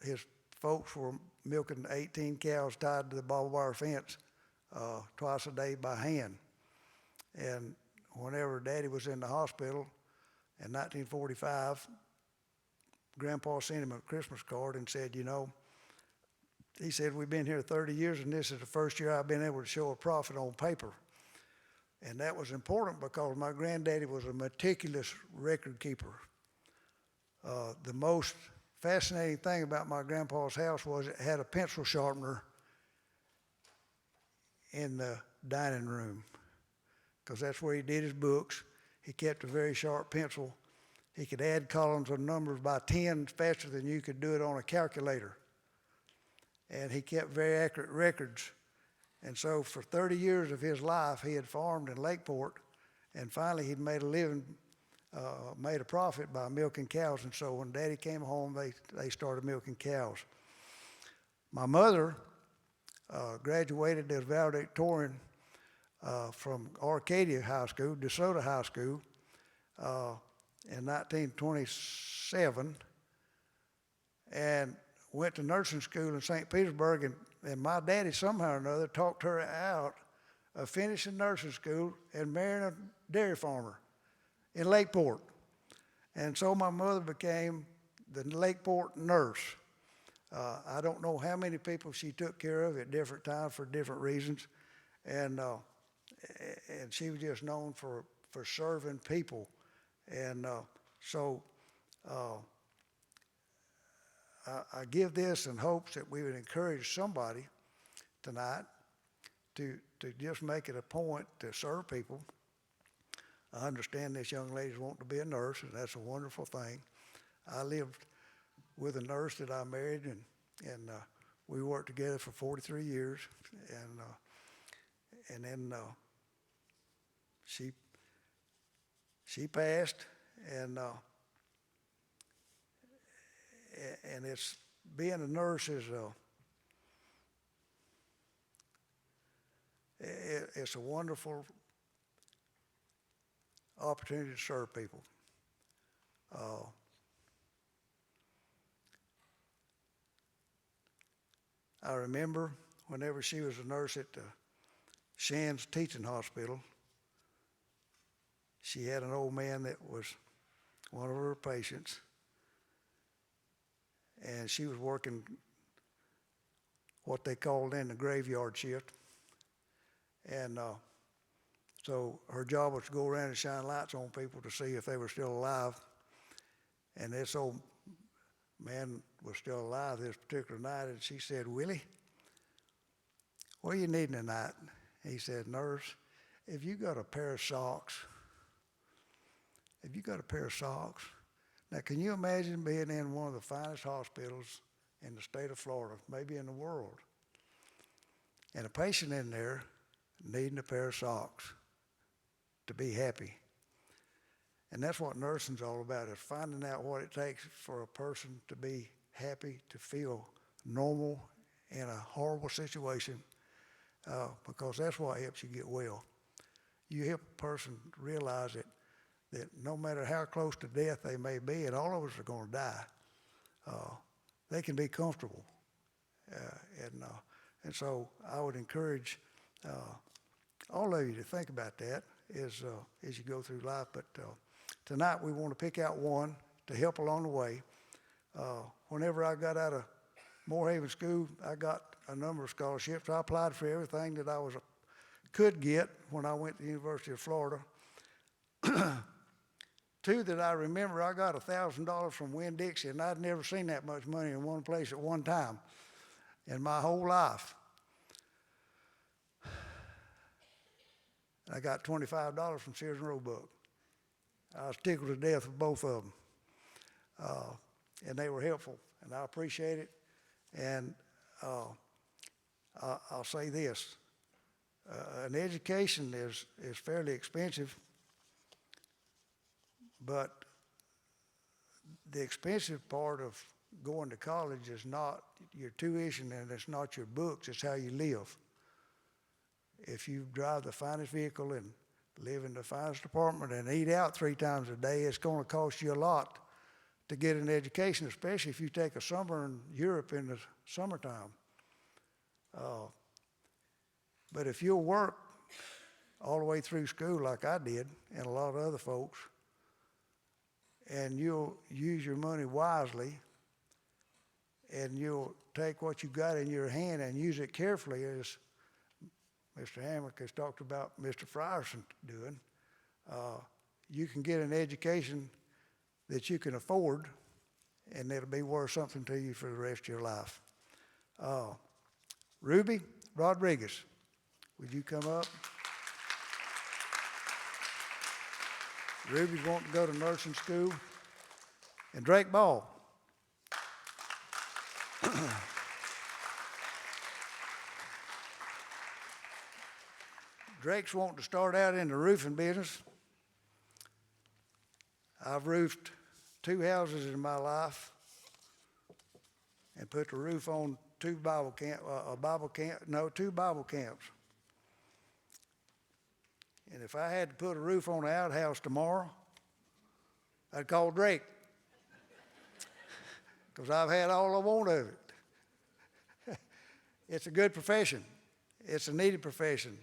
his folks were milking 18 cows tied to the barbed wire fence twice a day by hand. And whenever Daddy was in the hospital in 1945, Grandpa sent him a Christmas card and said, you know, he said, we've been here 30 years and this is the first year I've been able to show a profit on paper. And that was important because my granddaddy was a meticulous record keeper. The most fascinating thing about my grandpa's house was it had a pencil sharpener in the dining room, because that's where he did his books. He kept a very sharp pencil. He could add columns of numbers by 10 faster than you could do it on a calculator. And he kept very accurate records. And so for 30 years of his life, he had farmed in Lakeport, and finally he'd made a living, made a profit by milking cows. And so when Daddy came home, they started milking cows. My mother graduated as valedictorian from Arcadia High School, DeSoto High School, in 1927, and went to nursing school in St. Petersburg, and my daddy somehow or another talked her out of finishing nursing school and marrying a dairy farmer in Lakeport. And so my mother became the Lakeport nurse. I don't know how many people she took care of at different times for different reasons, and she was just known for serving people. And I give this in hopes that we would encourage somebody tonight to just make it a point to serve people. I understand this young lady's wanting to be a nurse, and that's a wonderful thing. I lived with a nurse that I married, and we worked together for 43 years, and then she passed, and it's being a nurse is it's a wonderful opportunity to serve people. I remember whenever she was a nurse at the Shands Teaching Hospital, she had an old man that was one of her patients, and she was working what they called in the graveyard shift. And so her job was to go around and shine lights on people to see if they were still alive. And this old man was still alive this particular night, and she said, Willie, what are you needing tonight? He said, nurse, if you got a pair of socks, now can you imagine being in one of the finest hospitals in the state of Florida, maybe in the world, and a patient in there needing a pair of socks to be happy? And that's what nursing's all about, is finding out what it takes for a person to be happy, to feel normal in a horrible situation, because that's what helps you get well. You help a person realize that no matter how close to death they may be, and all of us are going to die, they can be comfortable. And so I would encourage all of you to think about that as you go through life. But tonight we want to pick out one to help along the way. Whenever I got out of Moorhaven School, I got a number of scholarships. I applied for everything that I could get when I went to the University of Florida. Two that I remember, I got $1,000 from Winn-Dixie, and I'd never seen that much money in one place at one time in my whole life. I got $25 from Sears and Roebuck. I was tickled to death with both of them, and they were helpful, and I appreciate it. And I'll say this, an education is fairly expensive, But the expensive part of going to college is not your tuition and it's not your books, it's how you live. If you drive the finest vehicle and live in the finest apartment and eat out 3 times a day, it's going to cost you a lot to get an education, especially if you take a summer in Europe in the summertime. But if you'll work all the way through school like I did and a lot of other folks, and you'll use your money wisely, and you'll take what you got in your hand and use it carefully, as Mr. Hammock has talked about Mr. Frierson doing, you can get an education that you can afford, and it'll be worth something to you for the rest of your life. Ruby Rodriguez, would you come up? Ruby's wanting to go to nursing school. And Drake Ball. Drake's wanting to start out in the roofing business. I've roofed 2 houses in my life and put the roof on 2 Bible camps. And if I had to put a roof on an outhouse tomorrow, I'd call Drake, because I've had all I want of it. It's a good profession. It's a needed profession.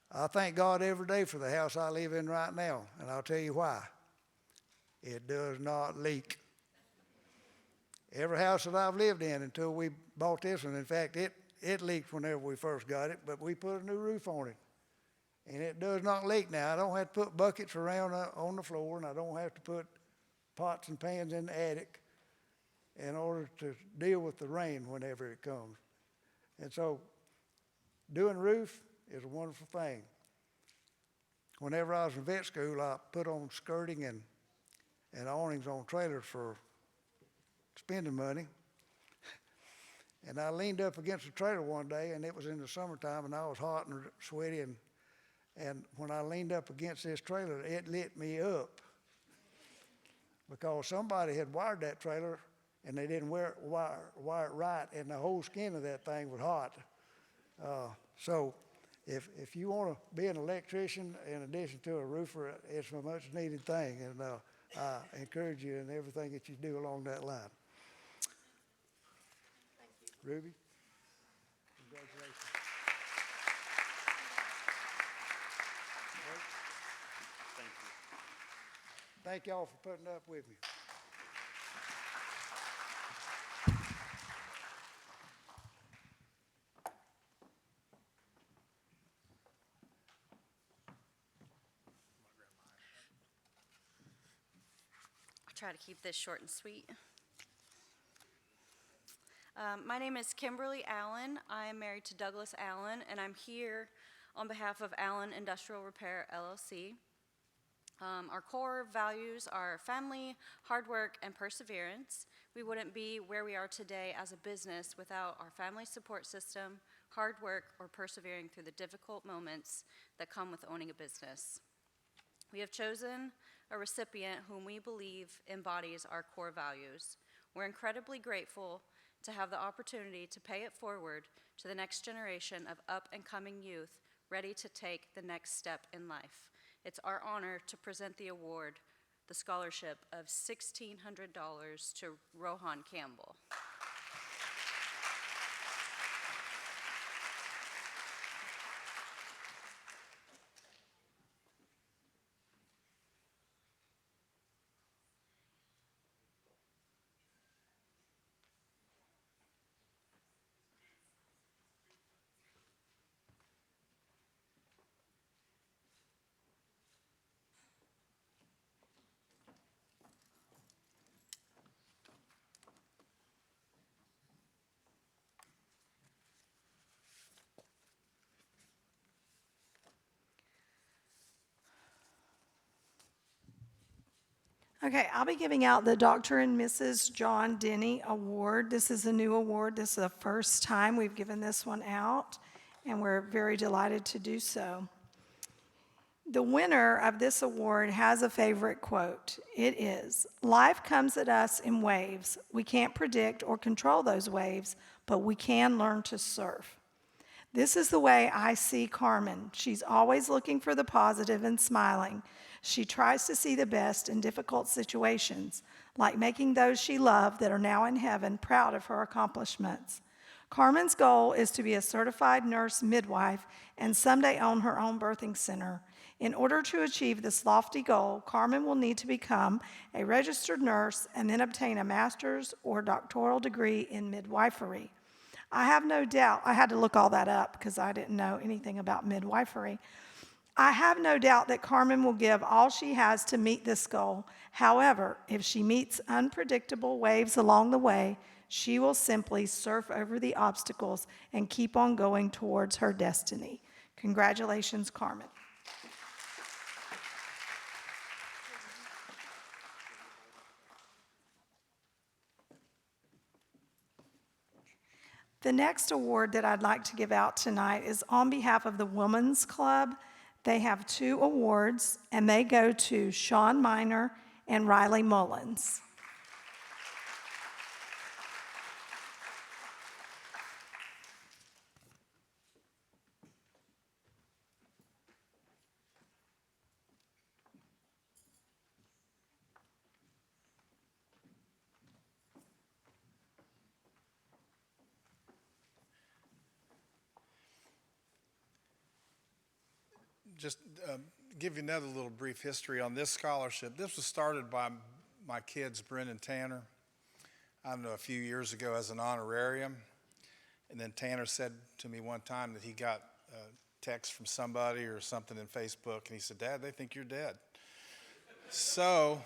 I thank God every day for the house I live in right now, and I'll tell you why. It does not leak. Every house that I've lived in until we bought this one, in fact, it leaked whenever we first got it, but we put a new roof on it. And it does not leak now. I don't have to put buckets around on the floor, and I don't have to put pots and pans in the attic in order to deal with the rain whenever it comes. And so doing roof is a wonderful thing. Whenever I was in vet school, I put on skirting and awnings on trailers for spending money. And I leaned up against a trailer one day, and it was in the summertime, and I was hot and sweaty, and when I leaned up against this trailer, it lit me up because somebody had wired that trailer and they didn't wire it right, and the whole skin of that thing was hot. So if you want to be an electrician in addition to a roofer, it's a much needed thing, and I encourage you in everything that you do along that line. Thank you. Ruby, congratulations. Thank y'all for putting up with me.
I'll try to keep this short and sweet. My name is Kimberly Allen. I am married to Douglas Allen, and I'm here on behalf of Allen Industrial Repair, LLC. Our core values are family, hard work, and perseverance. We wouldn't be where we are today as a business without our family support system, hard work, or persevering through the difficult moments that come with owning a business. We have chosen a recipient whom we believe embodies our core values. We're incredibly grateful to have the opportunity to pay it forward to the next generation of up-and-coming youth ready to take the next step in life. It's our honor to present the award, the scholarship of $1,600 to Rohan Campbell.
Okay, I'll be giving out the Dr. and Mrs. John Denny Award. This is a new award. This is the first time we've given this one out, and we're very delighted to do so. The winner of this award has a favorite quote. It is, "Life comes at us in waves. We can't predict or control those waves, but we can learn to surf." This is the way I see Carmen. She's always looking for the positive and smiling. She tries to see the best in difficult situations, like making those she loved that are now in heaven proud of her accomplishments. Carmen's goal is to be a certified nurse midwife and someday own her own birthing center. In order to achieve this lofty goal, Carmen will need to become a registered nurse and then obtain a master's or doctoral degree in midwifery. I have no doubt, I had to look all that up because I didn't know anything about midwifery. I have no doubt that Carmen will give all she has to meet this goal. However, if she meets unpredictable waves along the way, she will simply surf over the obstacles and keep on going towards her destiny. Congratulations, Carmen. The next award that I'd like to give out tonight is on behalf of the Women's Club. They have 2 awards, and they go to Sean Miner and Riley Mullins.
Just give you another little brief history on this scholarship. This was started by my kids, Bryn and Tanner, I don't know, a few years ago as an honorarium. And then Tanner said to me one time that he got a text from somebody or something in Facebook, and he said, "Dad, they think you're dead." So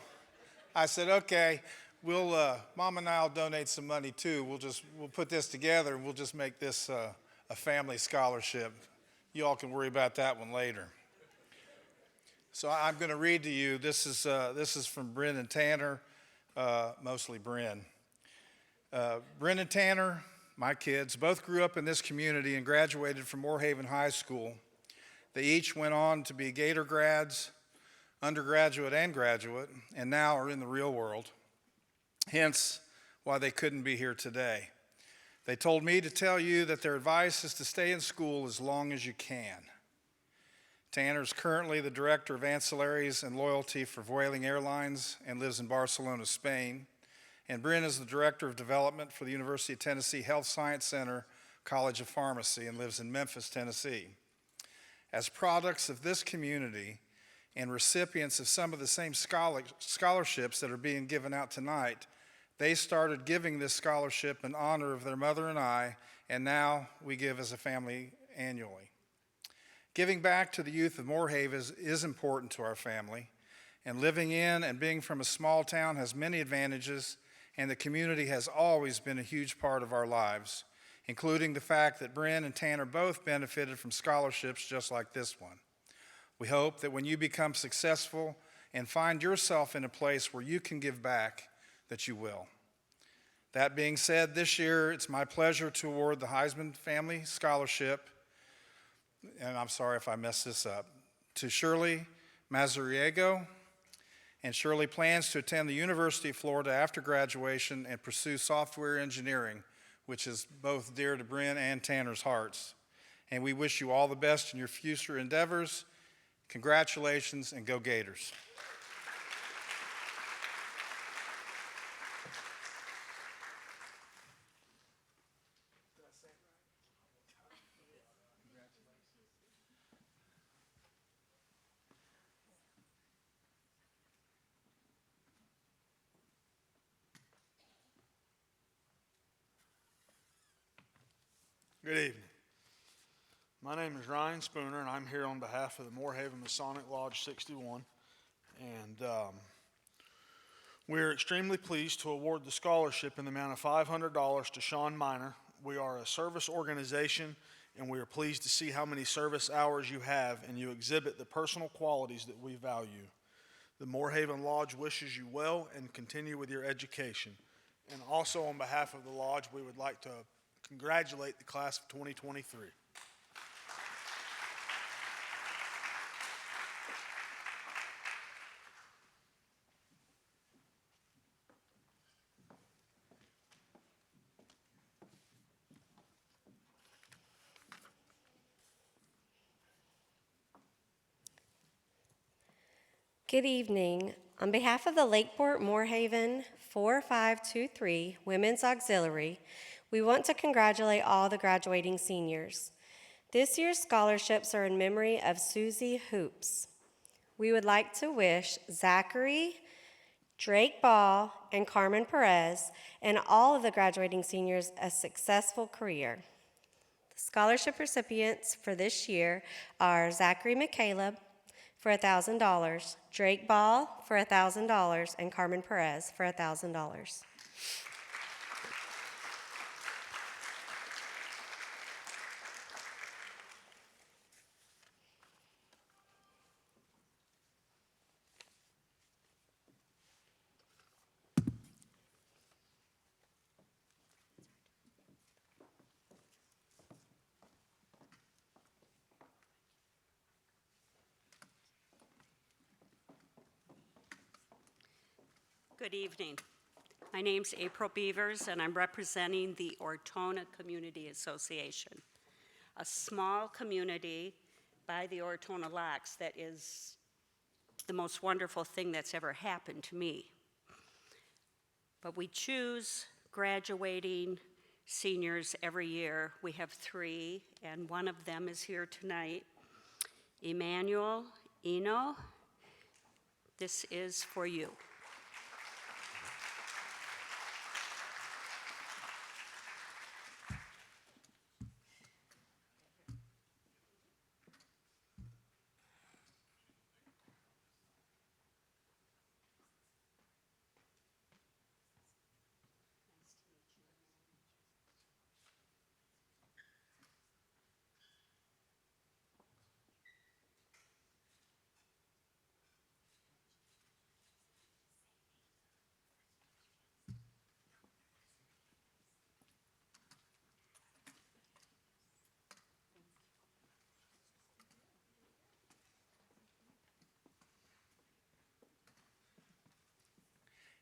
I said, "Okay, Mom and I will donate some money too. We'll put this together and we'll just make this a family scholarship. You all can worry about that one later." So I'm going to read to you. This is from Bryn and Tanner, mostly Bryn. Bryn and Tanner, my kids, both grew up in this community and graduated from Moorhaven High School. They each went on to be Gator grads, undergraduate and graduate, and now are in the real world. Hence, why they couldn't be here today. They told me to tell you that their advice is to stay in school as long as you can. Tanner is currently the Director of Ancillaries and Loyalty for Vueling Airlines and lives in Barcelona, Spain. And Bryn is the Director of Development for the University of Tennessee Health Science Center College of Pharmacy and lives in Memphis, Tennessee. As products of this community and recipients of some of the same scholarships that are being given out tonight, they started giving this scholarship in honor of their mother and I, and now we give as a family annually. Giving back to the youth of Moorhaven is important to our family, and living in and being from a small town has many advantages, and the community has always been a huge part of our lives, including the fact that Bryn and Tanner both benefited from scholarships just like this one. We hope that when you become successful and find yourself in a place where you can give back, that you will. That being said, this year it's my pleasure to award the Heisman Family Scholarship, and I'm sorry if I mess this up, to Shirley Mazariego. And Shirley plans to attend the University of Florida after graduation and pursue software engineering, which is both dear to Bryn and Tanner's hearts. And we wish you all the best in your future endeavors. Congratulations, and go Gators.
Good evening. My name is Ryan Spooner, and I'm here on behalf of the Moorhaven Masonic Lodge 61. And we're extremely pleased to award the scholarship in the amount of $500 to Sean Miner. We are a service organization, and we are pleased to see how many service hours you have, and you exhibit the personal qualities that we value. The Moorhaven Lodge wishes you well and continue with your education. And also on behalf of the Lodge, we would like to congratulate the class of 2023.
Good evening. On behalf of the Lakeport Moorhaven 4523 Women's Auxiliary, we want to congratulate all the graduating seniors. This year's scholarships are in memory of Susie Hoops. We would like to wish Zachary, Drake Ball, and Carmen Perez, and all of the graduating seniors a successful career. The scholarship recipients for this year are Zachary McCaleb for $1,000, Drake Ball for $1,000, and Carmen Perez for $1,000.
Good evening. My name's April Beavers, and I'm representing the Ortona Community Association, a small community by the Ortona Locks that is the most wonderful thing that's ever happened to me. But we choose graduating seniors every year. We have 3, and one of them is here tonight. Emmanuel Eno, this is for you.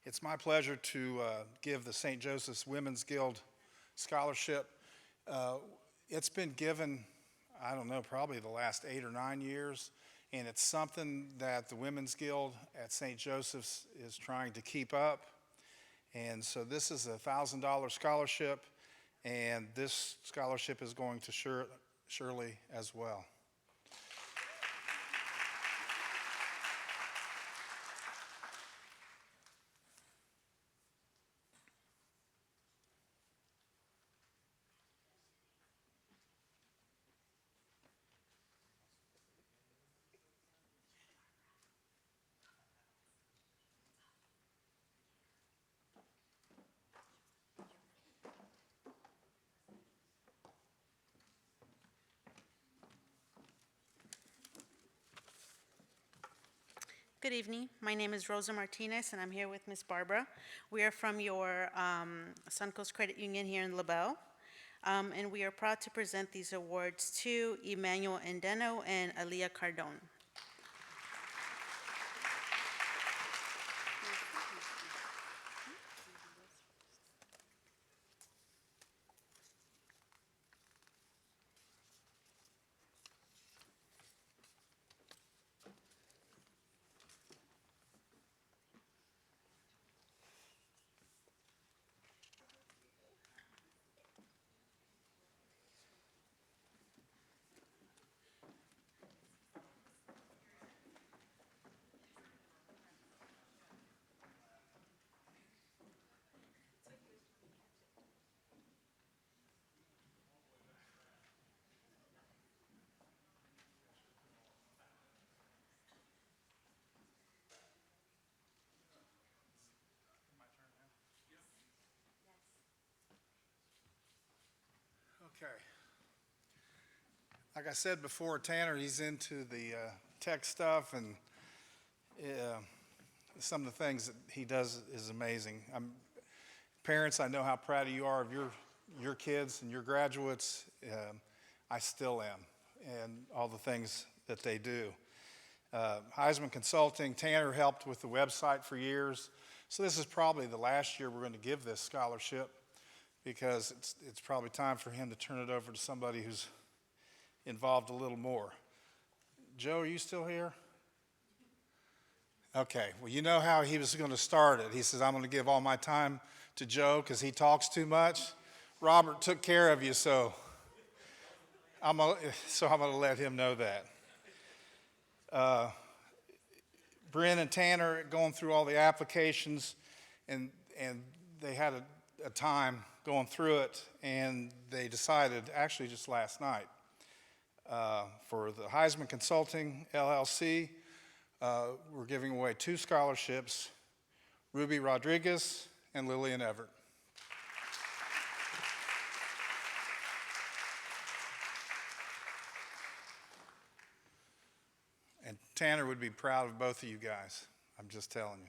It's my pleasure to give the St. Joseph's Women's Guild Scholarship. It's been given, I don't know, probably the last 8 or 9 years, and it's something that the Women's Guild at St. Joseph's is trying to keep up. And so this is a $1,000 scholarship, and this scholarship is going to Shirley as well.
Good evening. My name is Rosa Martinez, and I'm here with Miss Barbara. We are from your Suncoast Credit Union here in LaBelle, and we are proud to present these awards to Emmanuel Endeno and Aaliyah Cardone. Okay. Like I said before, Tanner, he's into the tech stuff, and some of the things that he does is amazing. Parents, I know how proud you are of your kids and your graduates. I still am, and all the things that they do. Heisman Consulting, Tanner helped with the website for years. So this is probably the last year we're going to give this scholarship, because it's probably time for him to turn it over to somebody who's involved a little more. Joe, are you still here? Okay, well, you know how he was going to start it. He says, I'm going to give all my time to Joe because he talks too much. Robert took care of you, so I'm going to let him know that. Bryn and Tanner are going through all the applications, and they had a time going through it, and they decided, actually just last night, for the Heisman Consulting LLC, we're giving away 2 scholarships, Ruby Rodriguez and Lillian Everett. And Tanner would be proud of both of you guys. I'm just telling you.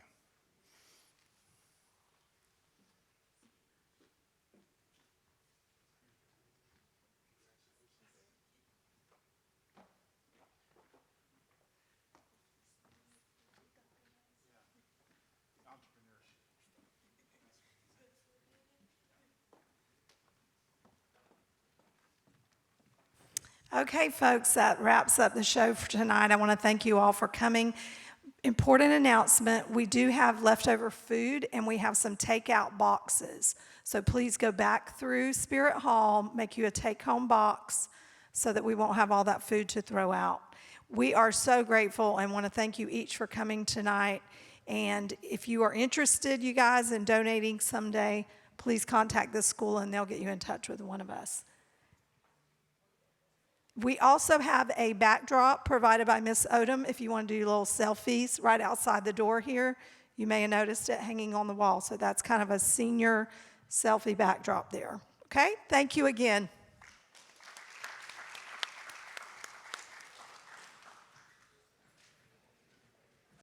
Okay, folks, that wraps up the show for tonight. I want to thank you all for coming. Important announcement, we do have leftover food and we have some takeout boxes. So please go back through Spirit Hall, make you a take-home box so that we won't have all that food to throw out. We are so grateful and want to thank you each for coming tonight. And if you are interested, you guys, in donating someday, please contact this school and they'll get you in touch with one of us. We also have a backdrop provided by Miss Odom if you want to do little selfies right outside the door here. You may have noticed it hanging on the wall. So that's kind of a senior selfie backdrop there. Okay, thank you again.